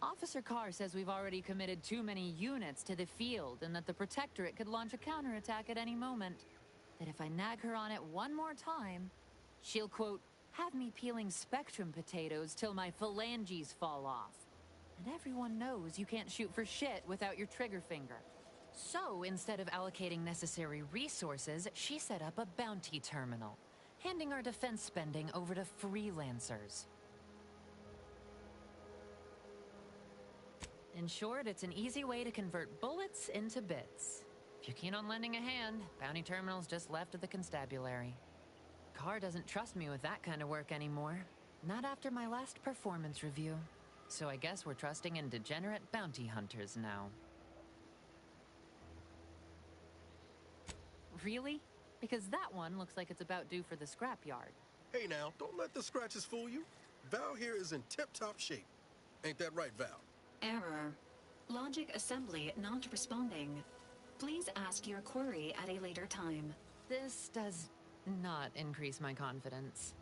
Officer Carr says we've already committed too many units to the field and that the Protectorate could launch a counterattack at any moment. That if I nag her on it one more time, she'll, quote, have me peeling spectrum potatoes till my phalanges fall off. And everyone knows you can't shoot for shit without your trigger finger. So instead of allocating necessary resources, she set up a bounty terminal, handing our defense spending over to freelancers. In short, it's an easy way to convert bullets into bits. If you're keen on lending a hand, bounty terminal's just left of the constabulary. Carr doesn't trust me with that kind of work anymore. Not after my last performance review. So I guess we're trusting in degenerate bounty hunters now. Really? Because that one looks like it's about due for the scrapyard. Hey now, don't let the scratches fool you. Val here is in tip-top shape. Ain't that right, Val? Error. Logic assembly not responding. Please ask your query at a later time. This does not increase my confidence.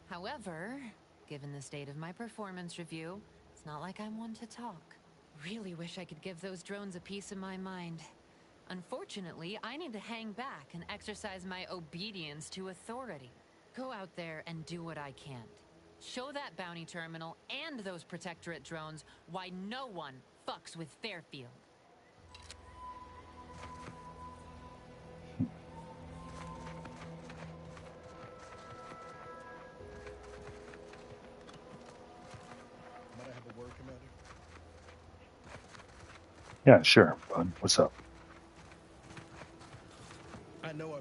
However, given the state of my performance review, it's not like I'm one to talk. Really wish I could give those drones a piece of my mind. Unfortunately, I need to hang back and exercise my obedience to authority. Go out there and do what I can't. Show that bounty terminal and those Protectorate drones why no one fucks with Fairfield. Might I have a word, Commander? Yeah, sure, bud. What's up?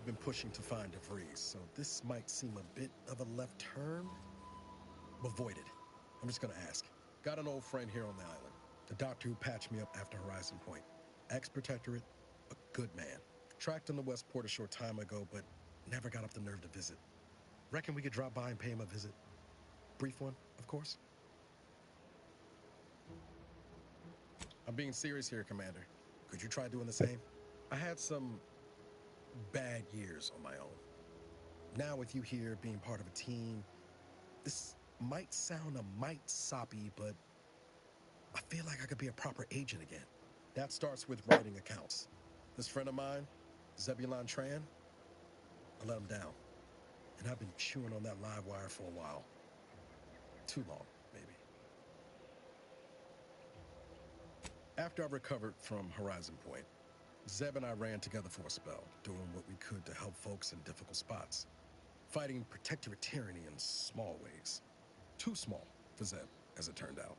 I've been pushing to find DeVries, so this might seem a bit of a left turn. Avoid it. I'm just gonna ask. Got an old friend here on the island. The doctor who patched me up after Horizon Point. Ex-protectorate, a good man. Tracked in the Westport a short time ago, but never got up the nerve to visit. Reckon we could drop by and pay him a visit. Brief one, of course. I'm being serious here, Commander. Could you try doing the same? I had some bad years on my own. Now with you here being part of a team, this might sound a mite soppy, but I feel like I could be a proper agent again. That starts with writing accounts. This friend of mine, Zebulon Tran, I let him down. And I've been chewing on that live wire for a while. Too long, maybe. After I recovered from Horizon Point, Zeb and I ran together for a spell, doing what we could to help folks in difficult spots. Fighting protectorate tyranny in small ways. Too small for Zeb, as it turned out.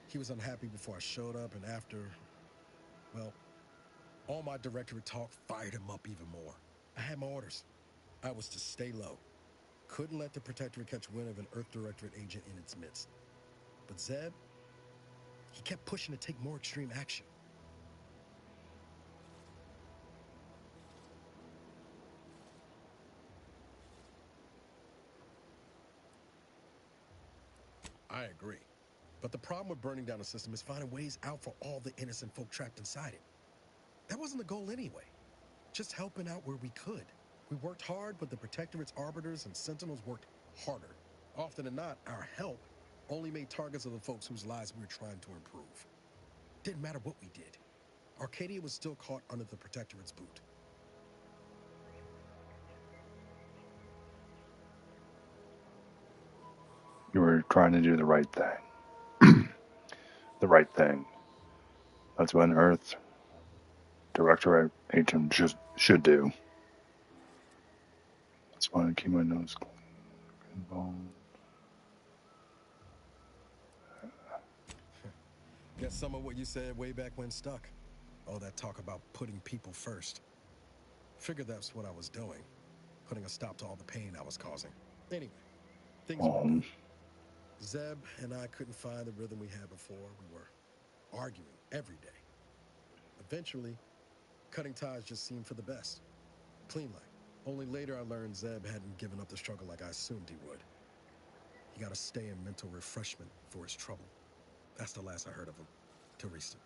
He was unhappy before I showed up, and after, well, all my directorate talk fired him up even more. I had my orders. I was to stay low. Couldn't let the protectorate catch wind of an Earth Directorate agent in its midst. But Zeb, he kept pushing to take more extreme action. I agree. But the problem with burning down a system is finding ways out for all the innocent folk trapped inside it. That wasn't the goal anyway. Just helping out where we could. We worked hard, but the Protectorate's Arbiters and Sentinels worked harder. Often than not, our help only made targets of the folks whose lives we were trying to improve. Didn't matter what we did. Arcadia was still caught under the Protectorate's boot. You were trying to do the right thing. The right thing. That's what an Earth Directorate agent should do. That's why I keep my nose clean. Guess some of what you said way back when stuck. All that talk about putting people first. Figured that's what I was doing. Putting a stop to all the pain I was causing. Anyway, things were good. Zeb and I couldn't find the rhythm we had before. We were arguing every day. Eventually, cutting ties just seemed for the best. Clean like. Only later I learned Zeb hadn't given up the struggle like I assumed he would. He got to stay in mental refreshment for his trouble. That's the last I heard of him. Till recent.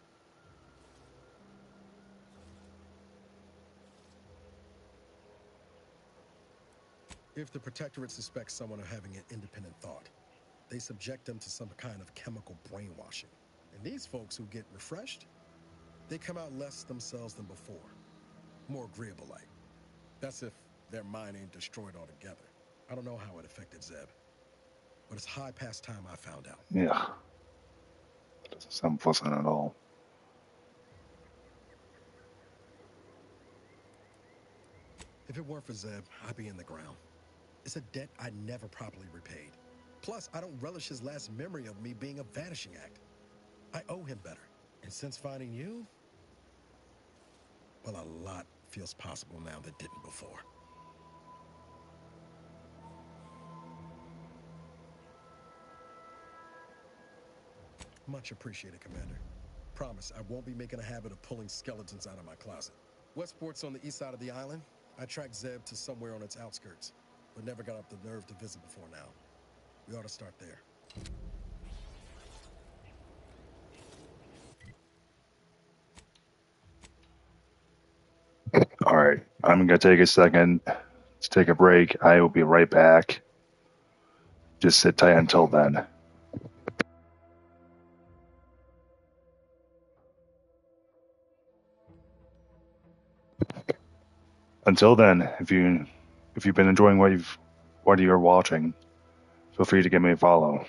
If the Protectorate suspects someone of having an independent thought, they subject them to some kind of chemical brainwashing. And these folks who get refreshed, they come out less themselves than before. More agreeable like. That's if their mind ain't destroyed altogether. I don't know how it affected Zeb, but it's high past time I found out. Yeah. Doesn't sound pleasant at all. If it weren't for Zeb, I'd be in the ground. It's a debt I never properly repaid. Plus, I don't relish his last memory of me being a vanishing act. I owe him better. And since finding you, well, a lot feels possible now that didn't before. Much appreciated, Commander. Promise, I won't be making a habit of pulling skeletons out of my closet. Westport's on the east side of the island. I tracked Zeb to somewhere on its outskirts, but never got up the nerve to visit before now. We ought to start there. All right. I'm going to take a second to take a break. I will be right back. Just sit tight until then. Until then, if you've been enjoying what you're watching, feel free to give me a follow.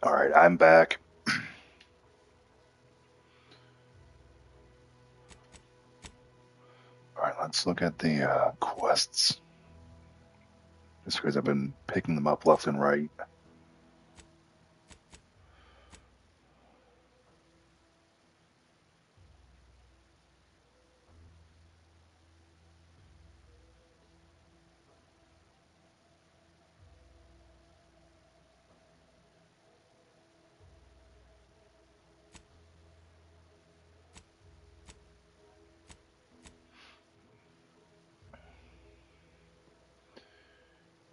Alright, I'm back. Alright, let's look at the quests. Just because I've been picking them up left and right.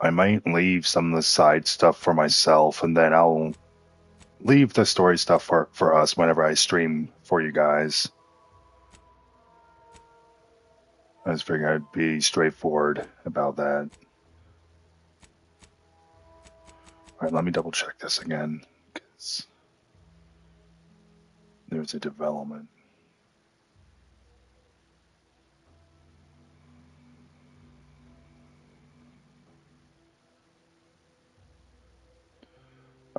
I might leave some of the side stuff for myself, and then I'll leave the story stuff for us whenever I stream for you guys. I just figured I'd be straightforward about that. Alright, let me double check this again, because there's a development.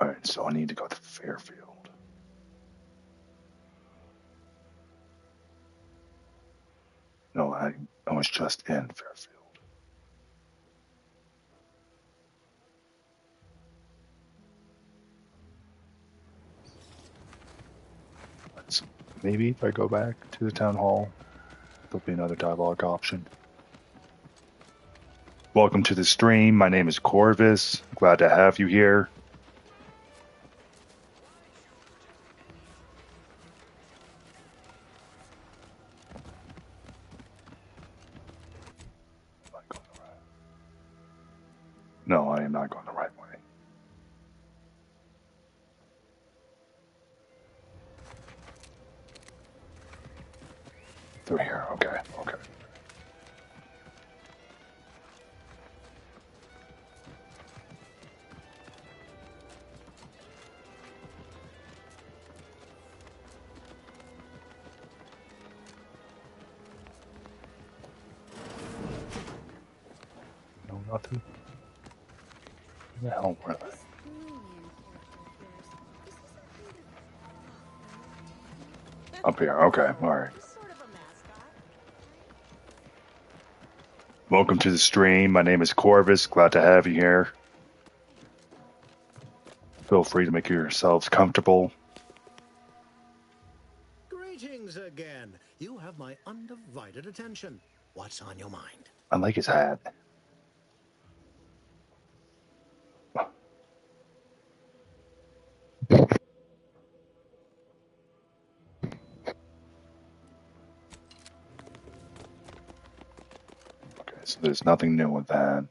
Alright, so I need to go to Fairfield. No, I was just in Fairfield. So maybe if I go back to the town hall, there'll be another dialogue option. Welcome to the stream. My name is Corvus. Glad to have you here. No, I am not going the right way. Through here, okay. No, nothing. Where the hell were they? Up here, okay, alright. Welcome to the stream. My name is Corvus. Glad to have you here. Feel free to make yourselves comfortable. Greetings again. You have my undivided attention. What's on your mind? I like his hat. Okay, so there's nothing new with that.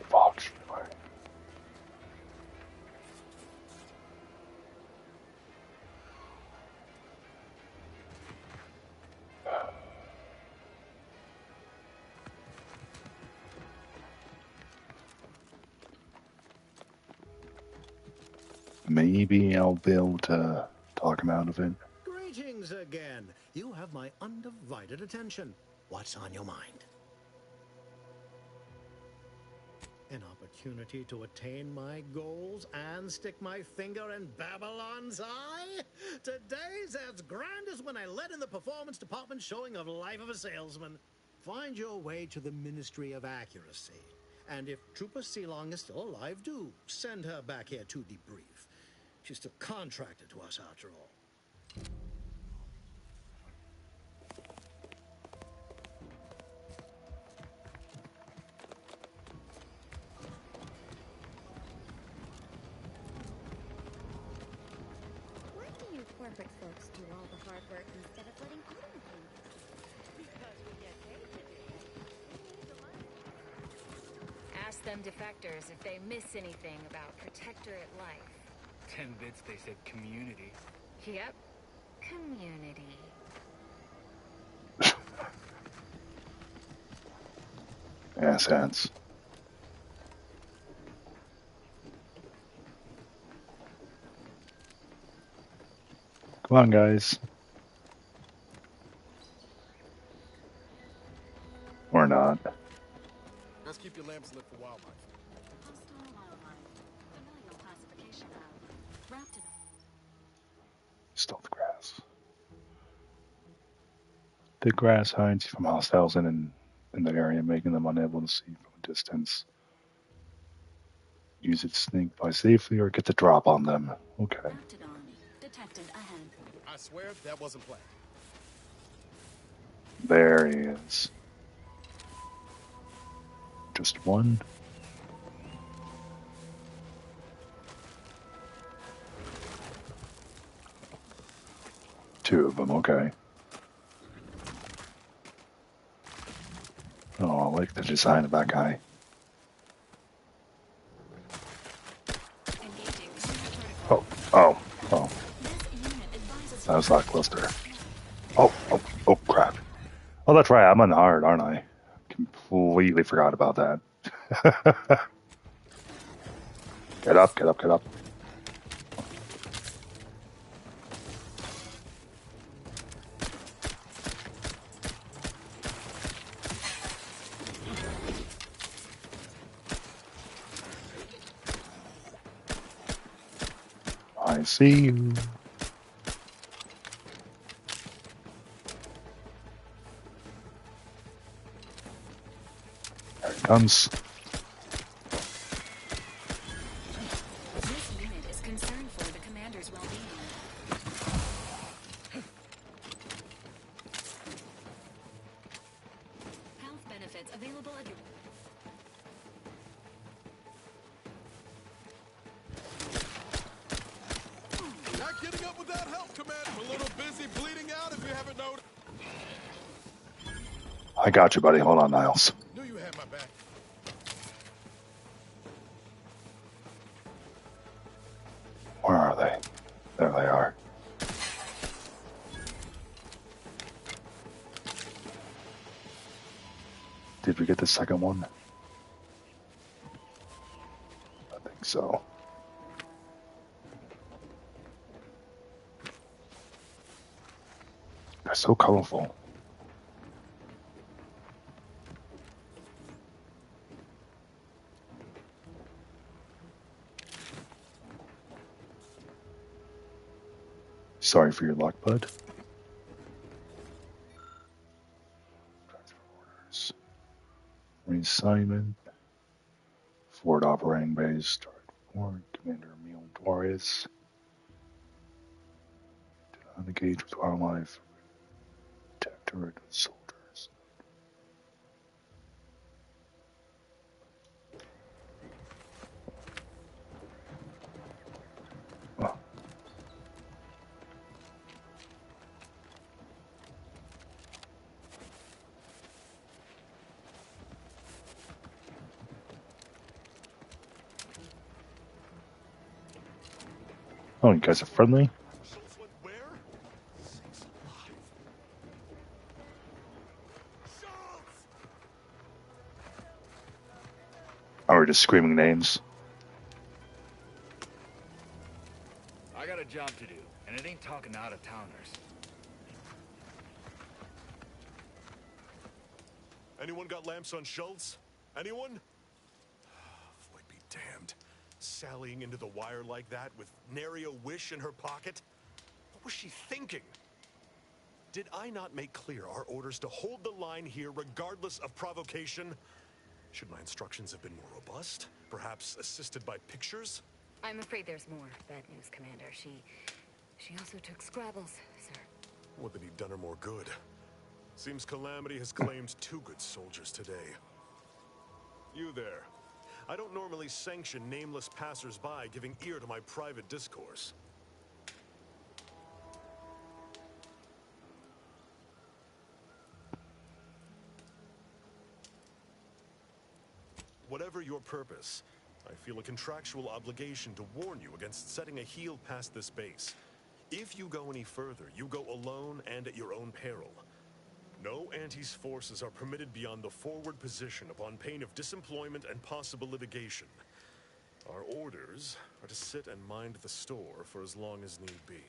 Fox. Maybe I'll be able to talk him out of it. Greetings again. You have my undivided attention. What's on your mind? An opportunity to attain my goals and stick my finger in Babylon's eye? Today's as grand as when I led in the performance department showing of Life of a Salesman. Find your way to the Ministry of Accuracy. And if Trooper Sealong is still alive, do send her back here to debrief. She's still contracted to us after all. Why do you corporate folks do all the hard work instead of letting auto mechanics? Because we get paid to do it. Ask them defectors if they miss anything about Protectorate life. 10 bits, they said community. Yep. Community. Assets. Come on, guys. Or not. Let's keep your lamps lit for wildlife. Hostile wildlife. Familial classification of Raptidon. Still the grass. The grass hides from hostiles in the area, making them unable to see from a distance. Use it to sneak by safely or get the drop on them. Okay. Raptidon detected ahead. I swear that wasn't planned. There he is. Just one. Two of them, okay. Oh, I like the design of that guy. Oh. That was lackluster. Oh, crap. Oh, that's right, I'm on hard, aren't I? Completely forgot about that. Get up. I see you. There it comes. This unit is concerned for the commander's well-being. Health benefits available at your... Not getting up without help, Commander. I'm a little busy bleeding out if you haven't noticed. I got you, buddy. Hold on, Niles. Knew you had my back. Where are they? There they are. Did we get the second one? I think so. They're so colorful. Sorry for your luck, bud. Transfer orders. Reassignment. Forward operating base. Start forward. Commander Emil Torres. Do not engage with wildlife. Protectorate with soldiers. Oh. Oh, you guys are friendly? Oh, we're just screaming names. I got a job to do, and it ain't talking to out-of-towners. Anyone got lamps on Schultz? Anyone? Void be damned. Sallying into the wire like that with nary a wish in her pocket? What was she thinking? Did I not make clear our orders to hold the line here regardless of provocation? Should my instructions have been more robust? Perhaps assisted by pictures? I'm afraid there's more bad news, Commander. She also took Scrabbles, sir. Would that he'd done her more good. Seems Calamity has claimed 2 good soldiers today. You there. I don't normally sanction nameless passers-by giving ear to my private discourse. Whatever your purpose, I feel a contractual obligation to warn you against setting a heel past this base. If you go any further, you go alone and at your own peril. No Antes forces are permitted beyond the forward position upon pain of disemployment and possible litigation. Our orders are to sit and mind the store for as long as need be.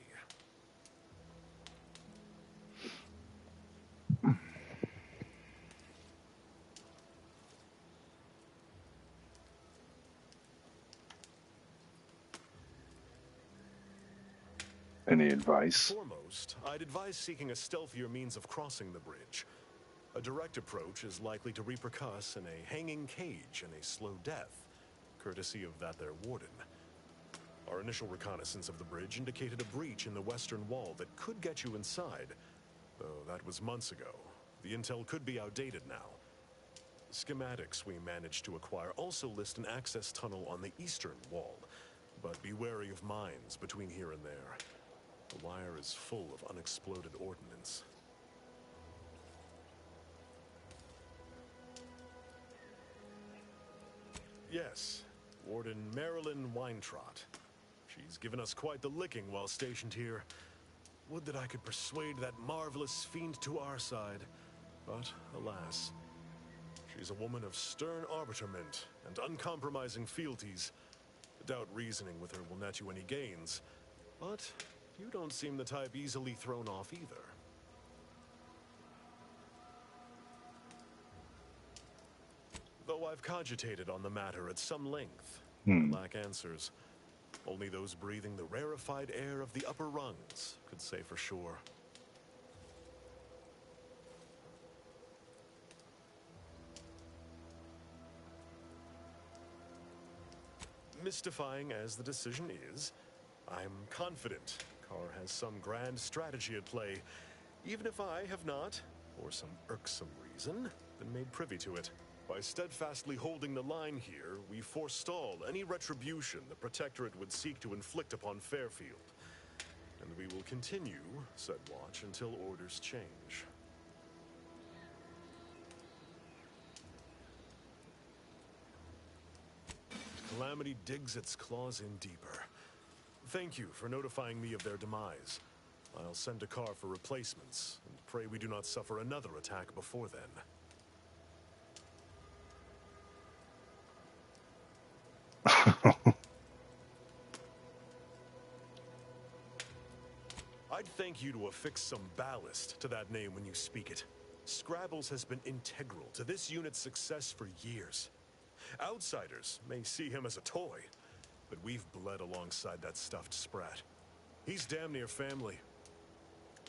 Any advice? Foremost, I'd advise seeking a stealthier means of crossing the bridge. A direct approach is likely to repercuss in a hanging cage and a slow death, courtesy of that there warden. Our initial reconnaissance of the bridge indicated a breach in the western wall that could get you inside, though that was months ago. The intel could be outdated now. Schematics we managed to acquire also list an access tunnel on the eastern wall, but be wary of mines between here and there. The wire is full of unexploded ordnance. Yes, Warden Marilyn Weintrott. She's given us quite the licking while stationed here. Would that I could persuade that marvelous fiend to our side, but alas. She's a woman of stern arbitrament and uncompromising fealties. Doubt reasoning with her will net you any gains, but you don't seem the type easily thrown off either. Though I've cogitated on the matter at some length, I lack answers. Only those breathing the rarefied air of the upper rungs could say for sure. Mystifying as the decision is, I'm confident Carr has some grand strategy at play, even if I have not, for some irksome reason, been made privy to it. By steadfastly holding the line here, we forestall any retribution the Protectorate would seek to inflict upon Fairfield. And we will continue said watch until orders change. Calamity digs its claws in deeper. Thank you for notifying me of their demise. I'll send a car for replacements, and pray we do not suffer another attack before then. I'd thank you to affix some ballast to that name when you speak it. Scrabbles has been integral to this unit's success for years. Outsiders may see him as a toy, but we've bled alongside that stuffed sprat. He's damn near family.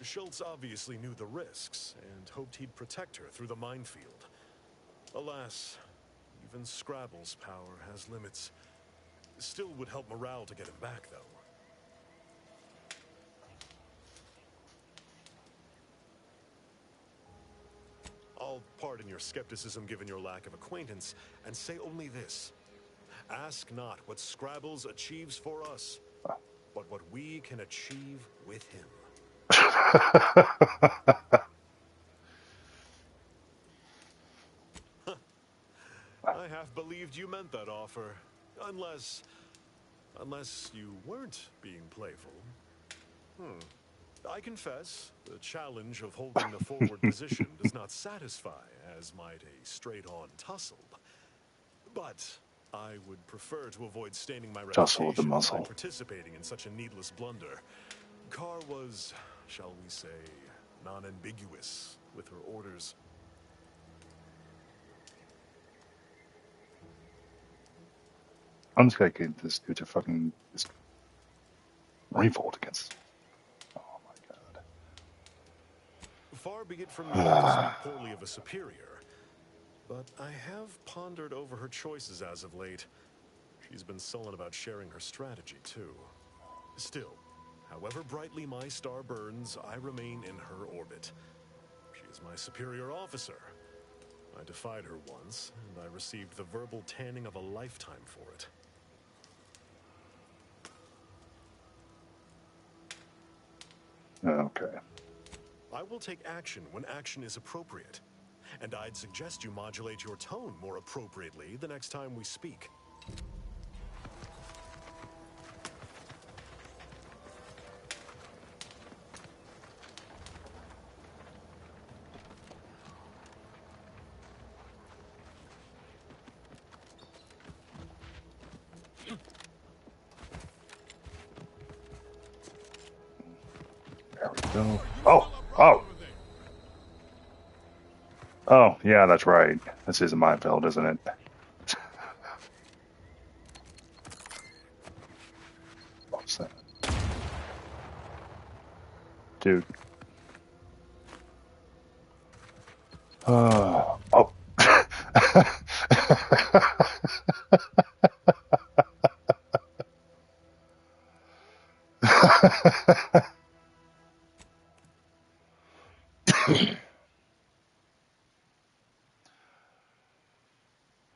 Schultz obviously knew the risks and hoped he'd protect her through the minefield. Alas, even Scrabble's power has limits. Still would help morale to get him back, though. I'll pardon your skepticism given your lack of acquaintance, and say only this. Ask not what Scrabbles achieves for us, but what we can achieve with him. I half believed you meant that offer. Unless you weren't being playful. I confess, the challenge of holding the forward position does not satisfy, as might a straight-on tussle. But I would prefer to avoid staining my Tussle with the reputation by muscle. participating in such a needless blunder. Carr was, shall we say, non-ambiguous with her orders. I'm just gonna get this dude to fucking just revolt against. Oh my god. Far be it from me to speak poorly of a superior, but I have pondered over her choices as of late. She's been sullen about sharing her strategy, too. Still, however brightly my star burns, I remain in her orbit. She is my superior officer. I defied her once, and I received the verbal tanning of a lifetime for it. Okay. I will take action when action is appropriate, and I'd suggest you modulate your tone more appropriately the next time we speak. There we go. Oh! Oh, yeah, that's right. This is a minefield, isn't it? What's that? dude. Oh.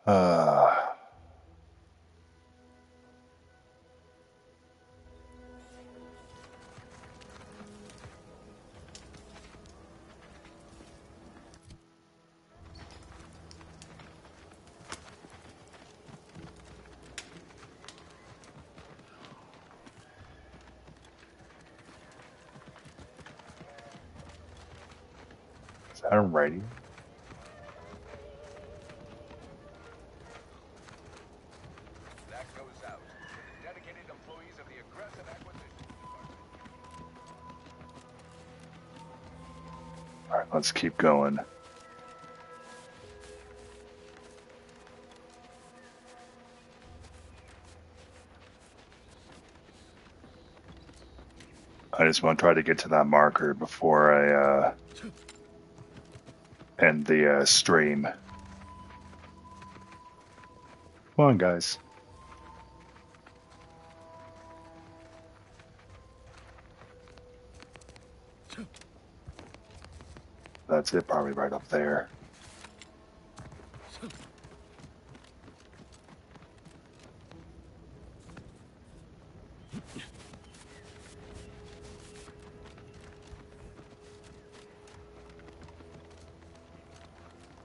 uh, is that a radio? That goes out to the dedicated employees of the Aggressive Acquisition Department. All right, let's keep going. I just want to try to get to that marker before I end the stream. Come on, guys. That's it, probably right up there.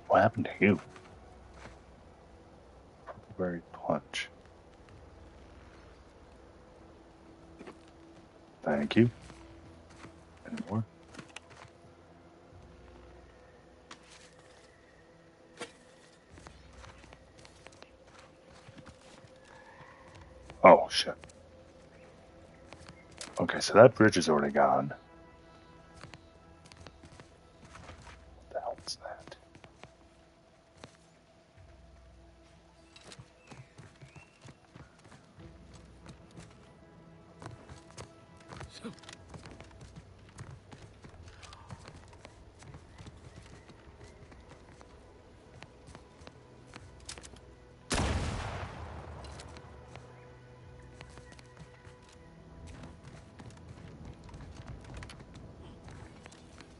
What happened to you? Purple punch. Thank you. Any more? Oh, shit. Okay, so that bridge is already gone. What the hell is that?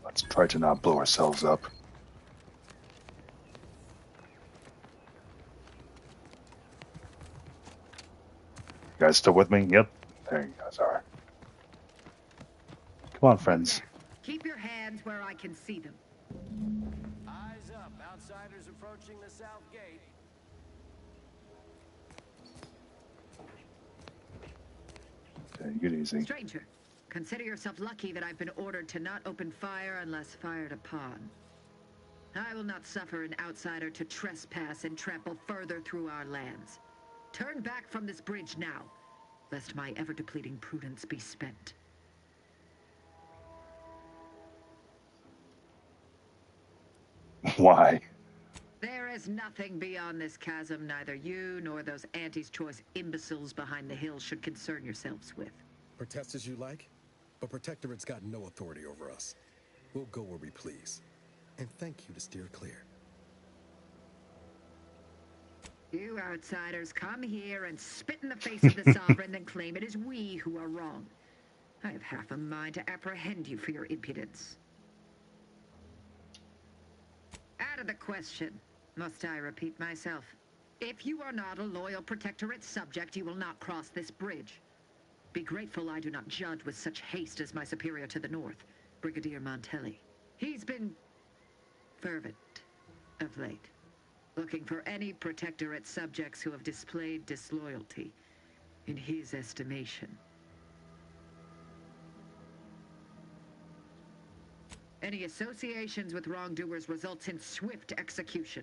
Let's try to not blow ourselves up. You guys still with me? Yep. There you guys are. Come on, friends. Keep your hands where I can see them. Eyes up. Outsiders approaching the south gate. Okay, get easy. Stranger, consider yourself lucky that I've been ordered to not open fire unless fired upon. I will not suffer an outsider to trespass and trample further through our lands. Turn back from this bridge now, lest my ever-depleting prudence be spent. Why? There is nothing beyond this chasm neither you nor those Auntie's Choice imbeciles behind the hills should concern yourselves with. Protest as you like, but Protectorate's got no authority over us. We'll go where we please. And thank you to steer clear. You outsiders come here and spit in the face of the Sovereign, then claim it is we who are wrong. I have half a mind to apprehend you for your impudence. Out of the question. Must I repeat myself? If you are not a loyal Protectorate subject, you will not cross this bridge. Be grateful I do not judge with such haste as my superior to the north, Brigadier Montelli. He's been fervent of late, looking for any Protectorate subjects who have displayed disloyalty in his estimation. Any associations with wrongdoers results in swift execution.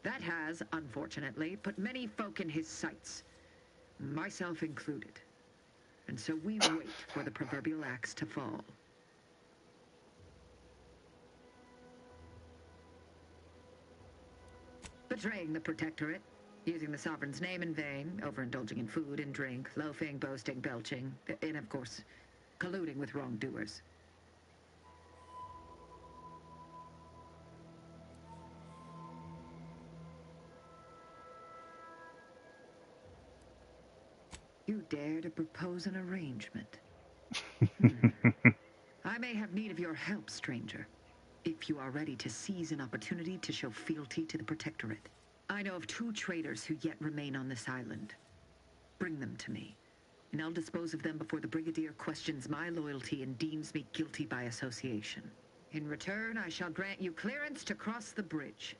That has, unfortunately, put many folk in his sights, myself included. And so we wait for the proverbial axe to fall. Betraying the Protectorate, using the Sovereign's name in vain, overindulging in food and drink, loafing, boasting, belching, and of course, colluding with wrongdoers. You dare to propose an arrangement? I may have need of your help, stranger, if you are ready to seize an opportunity to show fealty to the Protectorate. I know of 2 traitors who yet remain on this island. Bring them to me, and I'll dispose of them before the Brigadier questions my loyalty and deems me guilty by association. In return, I shall grant you clearance to cross the bridge.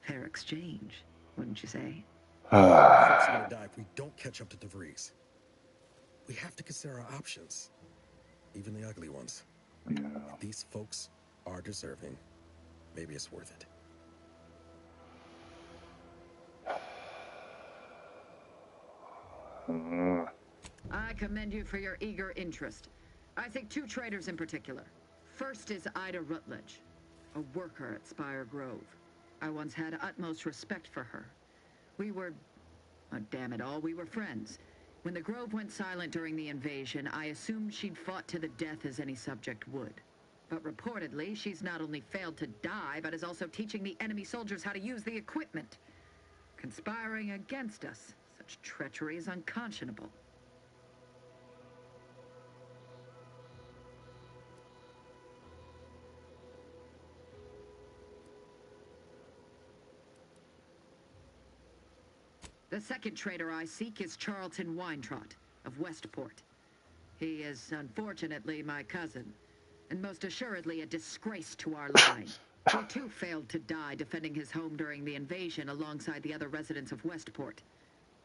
Fair exchange, wouldn't you say? Folks are gonna die if we don't catch up to DeVries. We have to consider our options, even the ugly ones. Yeah. If these folks are deserving, maybe it's worth it. I commend you for your eager interest. I think 2 traitors in particular. First is Ida Rutledge, a worker at Spire Grove. I once had utmost respect for her. We were, oh, damn it all, we were friends. When the Grove went silent during the invasion, I assumed she'd fought to the death as any subject would. But reportedly, she's not only failed to die, but is also teaching the enemy soldiers how to use the equipment. Conspiring against us. Such treachery is unconscionable. The second traitor I seek is Charlton Weintraut of Westport. He is, unfortunately, my cousin, and most assuredly a disgrace to our line. He too failed to die defending his home during the invasion alongside the other residents of Westport.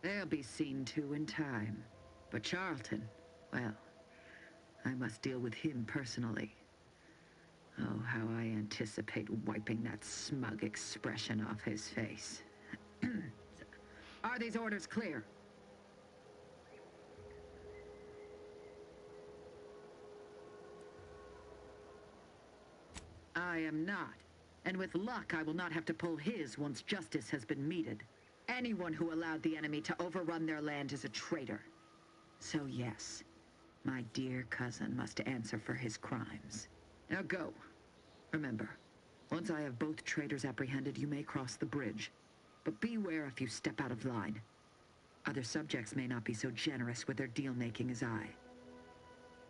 They'll be seen to in time. But Charlton, well, I must deal with him personally. Oh, how I anticipate wiping that smug expression off his face. Are these orders clear? I am not. And with luck, I will not have to pull his once justice has been meted. Anyone who allowed the enemy to overrun their land is a traitor. So yes, my dear cousin must answer for his crimes. Now go. Remember, once I have both traitors apprehended, you may cross the bridge. But beware if you step out of line. Other subjects may not be so generous with their deal-making as I.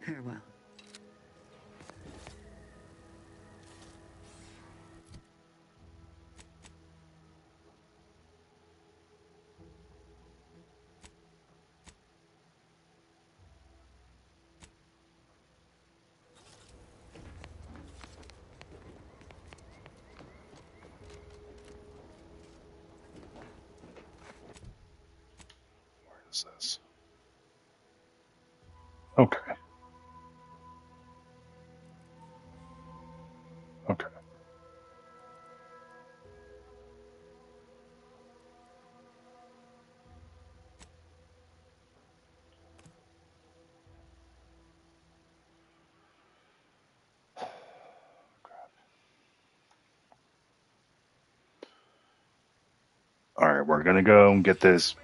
Farewell. Where is this? Okay. Okay. Alright, we're gonna go and get this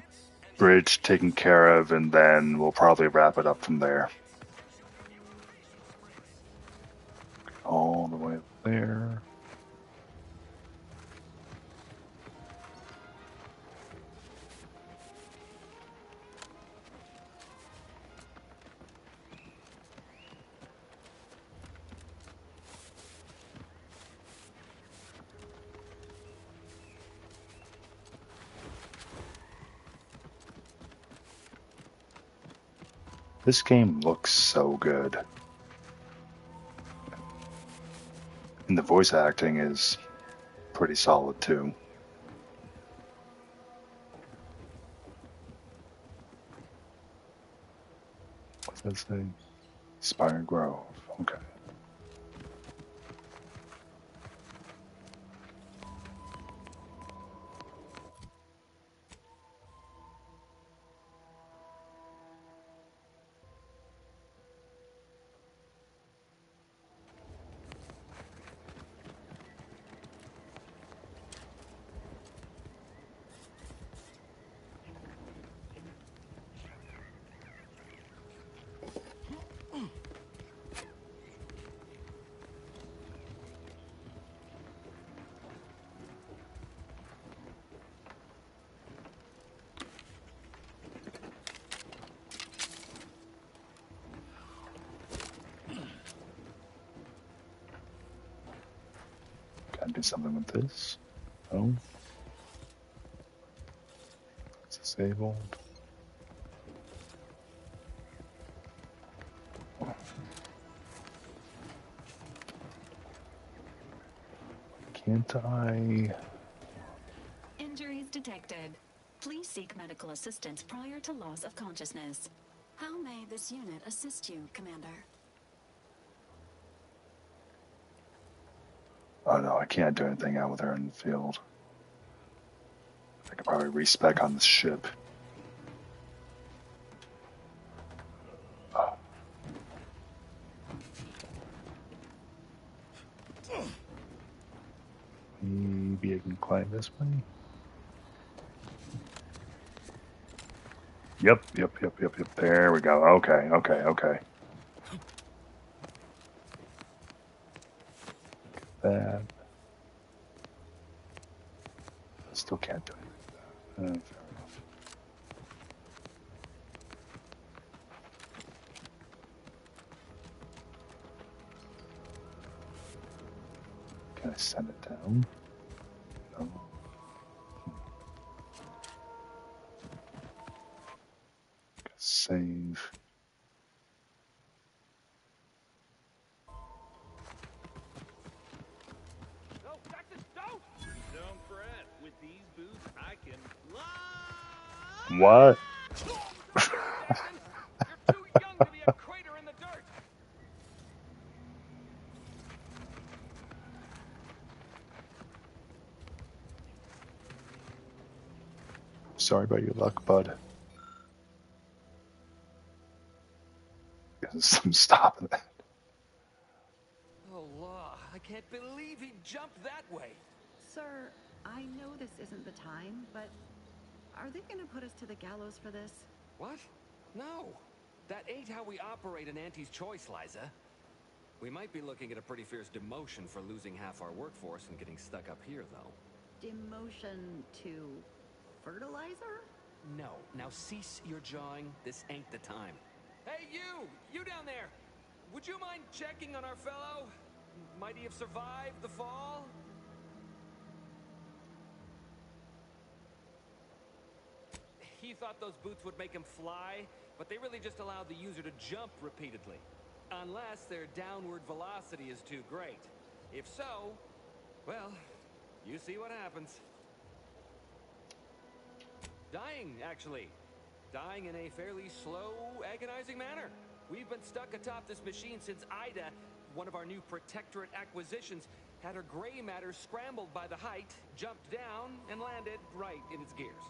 bridge taken care of, and then we'll probably wrap it up from there. All the way there. This game looks so good. And the voice acting is pretty solid too. What does that say? Spire Grove. Okay. I do something with this? No. It's disabled. Can't I? Injuries detected. Please seek medical assistance prior to loss of consciousness. How may this unit assist you, Commander? Oh no, I can't do anything out with her in the field. I could probably respec on the ship. Oh. Maybe I can climb this way. Yep. There we go. Okay. That. Still can't do anything with that. Fair enough. Can I send it down? No. Save. No, Jackson, don't! Don't fret. With these boots, I can fly. What? Jackson, you're too young to be a crater in the dirt. Sorry about your luck, bud. I'm stopping it. Oh, law. I can't believe he jumped that way. Sir, I know this isn't the time, but are they going to put us to the gallows for this? What? No. That ain't how we operate in Auntie's Choice, Liza. We might be looking at a pretty fierce demotion for losing half our workforce and getting stuck up here, though. Demotion to fertilizer? No. Now cease your jawing. This ain't the time. Hey, you! You down there! Would you mind checking on our fellow? Might he have survived the fall? He thought those boots would make him fly, but they really just allow the user to jump repeatedly. Unless their downward velocity is too great. If so, well, you see what happens. Dying, actually. Dying in a fairly slow, agonizing manner. We've been stuck atop this machine since Ida, one of our new Protectorate acquisitions, had her gray matter scrambled by the height, jumped down, and landed right in its gears.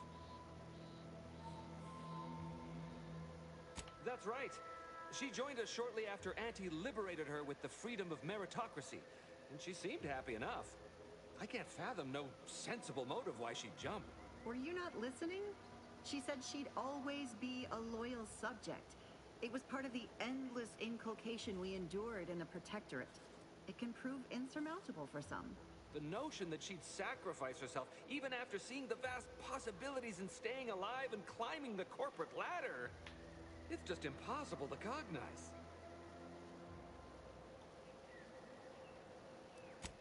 That's right. She joined us shortly after Auntie liberated her with the freedom of meritocracy, and she seemed happy enough. I can't fathom no sensible motive why she'd jump. Were you not listening? She said she'd always be a loyal subject. It was part of the endless inculcation we endured in the Protectorate. It can prove insurmountable for some. The notion that she'd sacrifice herself, even after seeing the vast possibilities in staying alive and climbing the corporate ladder, it's just impossible to cognize.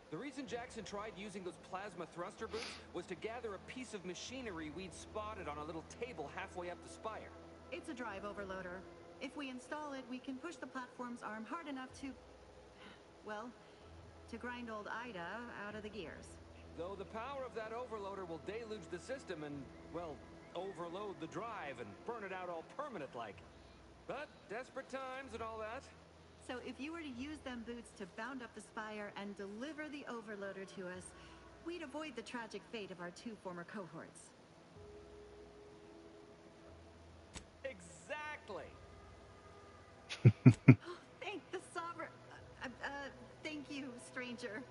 The reason Jackson tried using those plasma thruster boots was to gather a piece of machinery we'd spotted on a little table halfway up the spire. It's a drive overloader. If we install it, we can push the platform's arm hard enough to... well, to grind old Ida out of the gears. Though the power of that overloader will deluge the system and, well, overload the drive and burn it out all permanent-like. But desperate times and all that. So if you were to use them boots to bound up the spire and deliver the overloader to us, we'd avoid the tragic fate of our two former cohorts. Exactly. Thank the Sovereign. Thank you, stranger.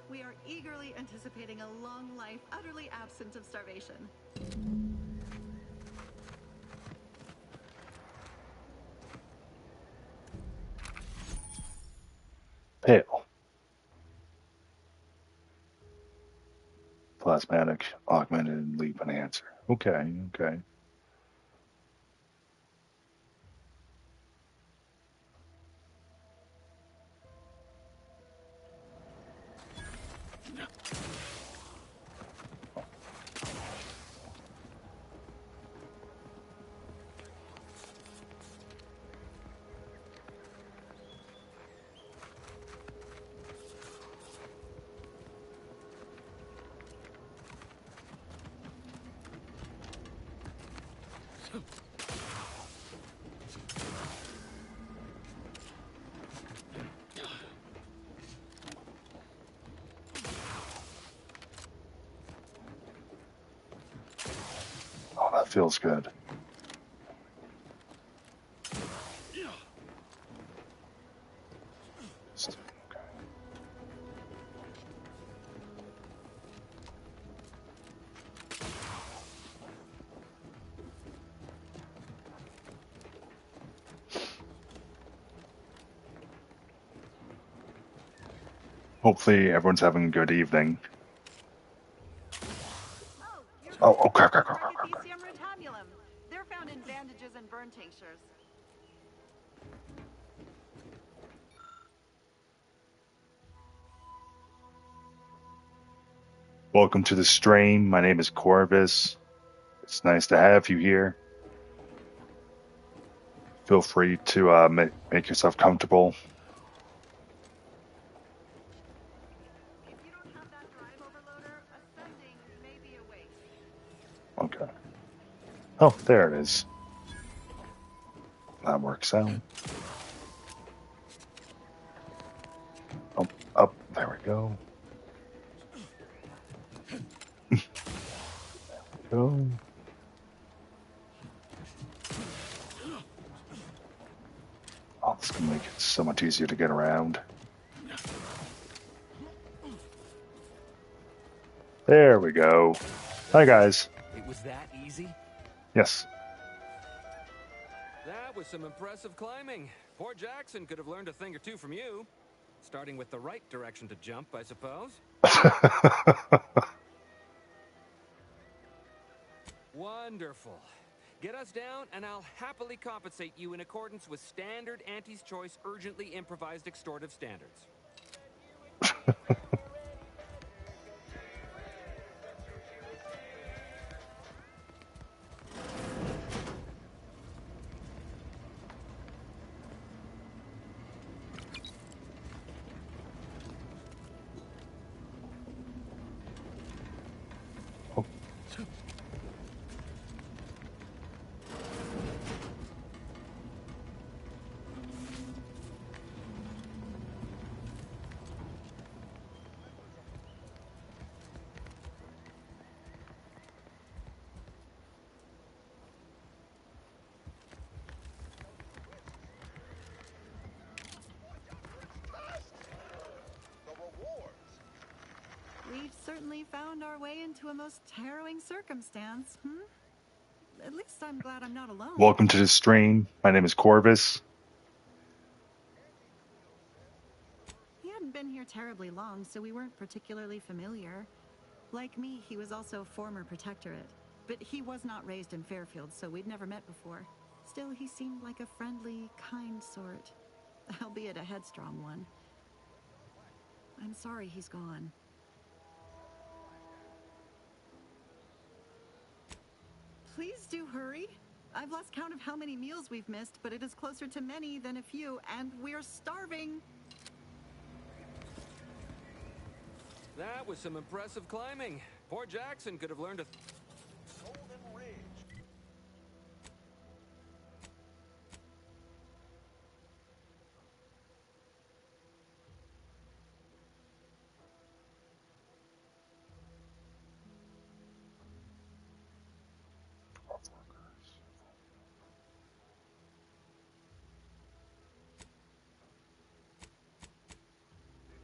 We are eagerly anticipating a long life, utterly absent of starvation. Pale. Plasmatic, augmented, leap enhancer. Okay. Oh, that feels good. Hopefully everyone's having a good evening. Oh, crap. Arcadia retabulum. They're found in bandages and burn tinctures. Welcome to the stream. My name is Corvus. It's nice to have you here. Feel free to make yourself comfortable. Okay. Oh, there it is. That works out. Oh, up. There we go. There we go. Oh, this can make it so much easier to get around. There we go. Hi, guys. It was that easy? Yes. That was some impressive climbing. Poor Jackson could have learned a thing or two from you. Starting with the right direction to jump, I suppose. Wonderful. Get us down, and I'll happily compensate you in accordance with standard Auntie's Choice urgently improvised extortive standards. We've certainly found our way into a most harrowing circumstance, At least I'm glad I'm not alone. Welcome to the stream. My name is Corvus. He hadn't been here terribly long, so we weren't particularly familiar. Like me, he was also former protectorate. But he was not raised in Fairfield, so we'd never met before. Still, he seemed like a friendly, kind sort. Albeit a headstrong one. I'm sorry he's gone. Please do hurry. I've lost count of how many meals we've missed, but it is closer to many than a few, and we're starving. That was some impressive climbing. Poor Jackson could have learned a...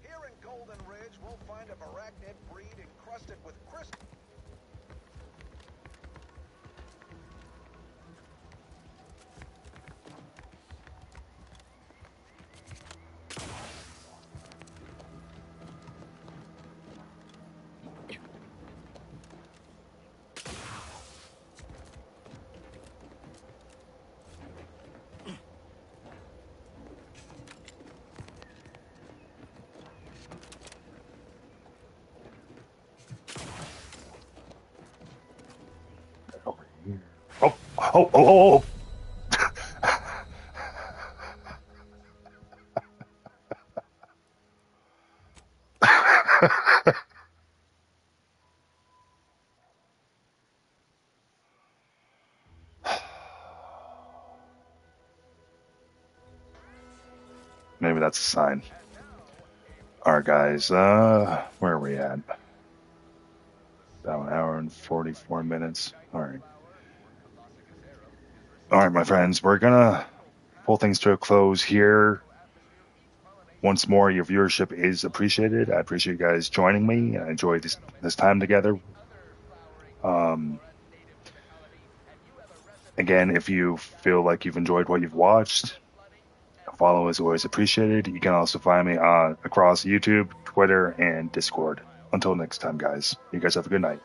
Here in Golden Ridge, we'll find a arachnid breed encrusted with crystal. oh. Maybe that's a sign. Alright, guys, where are we at? About an hour and 44 minutes. Alright. Alright, my friends, we're gonna pull things to a close here. Once more, your viewership is appreciated. I appreciate you guys joining me. I enjoy this time together. Again, if you feel like you've enjoyed what you've watched, a follow is always appreciated. You can also find me across YouTube, Twitter, and Discord. Until next time, guys. You guys have a good night.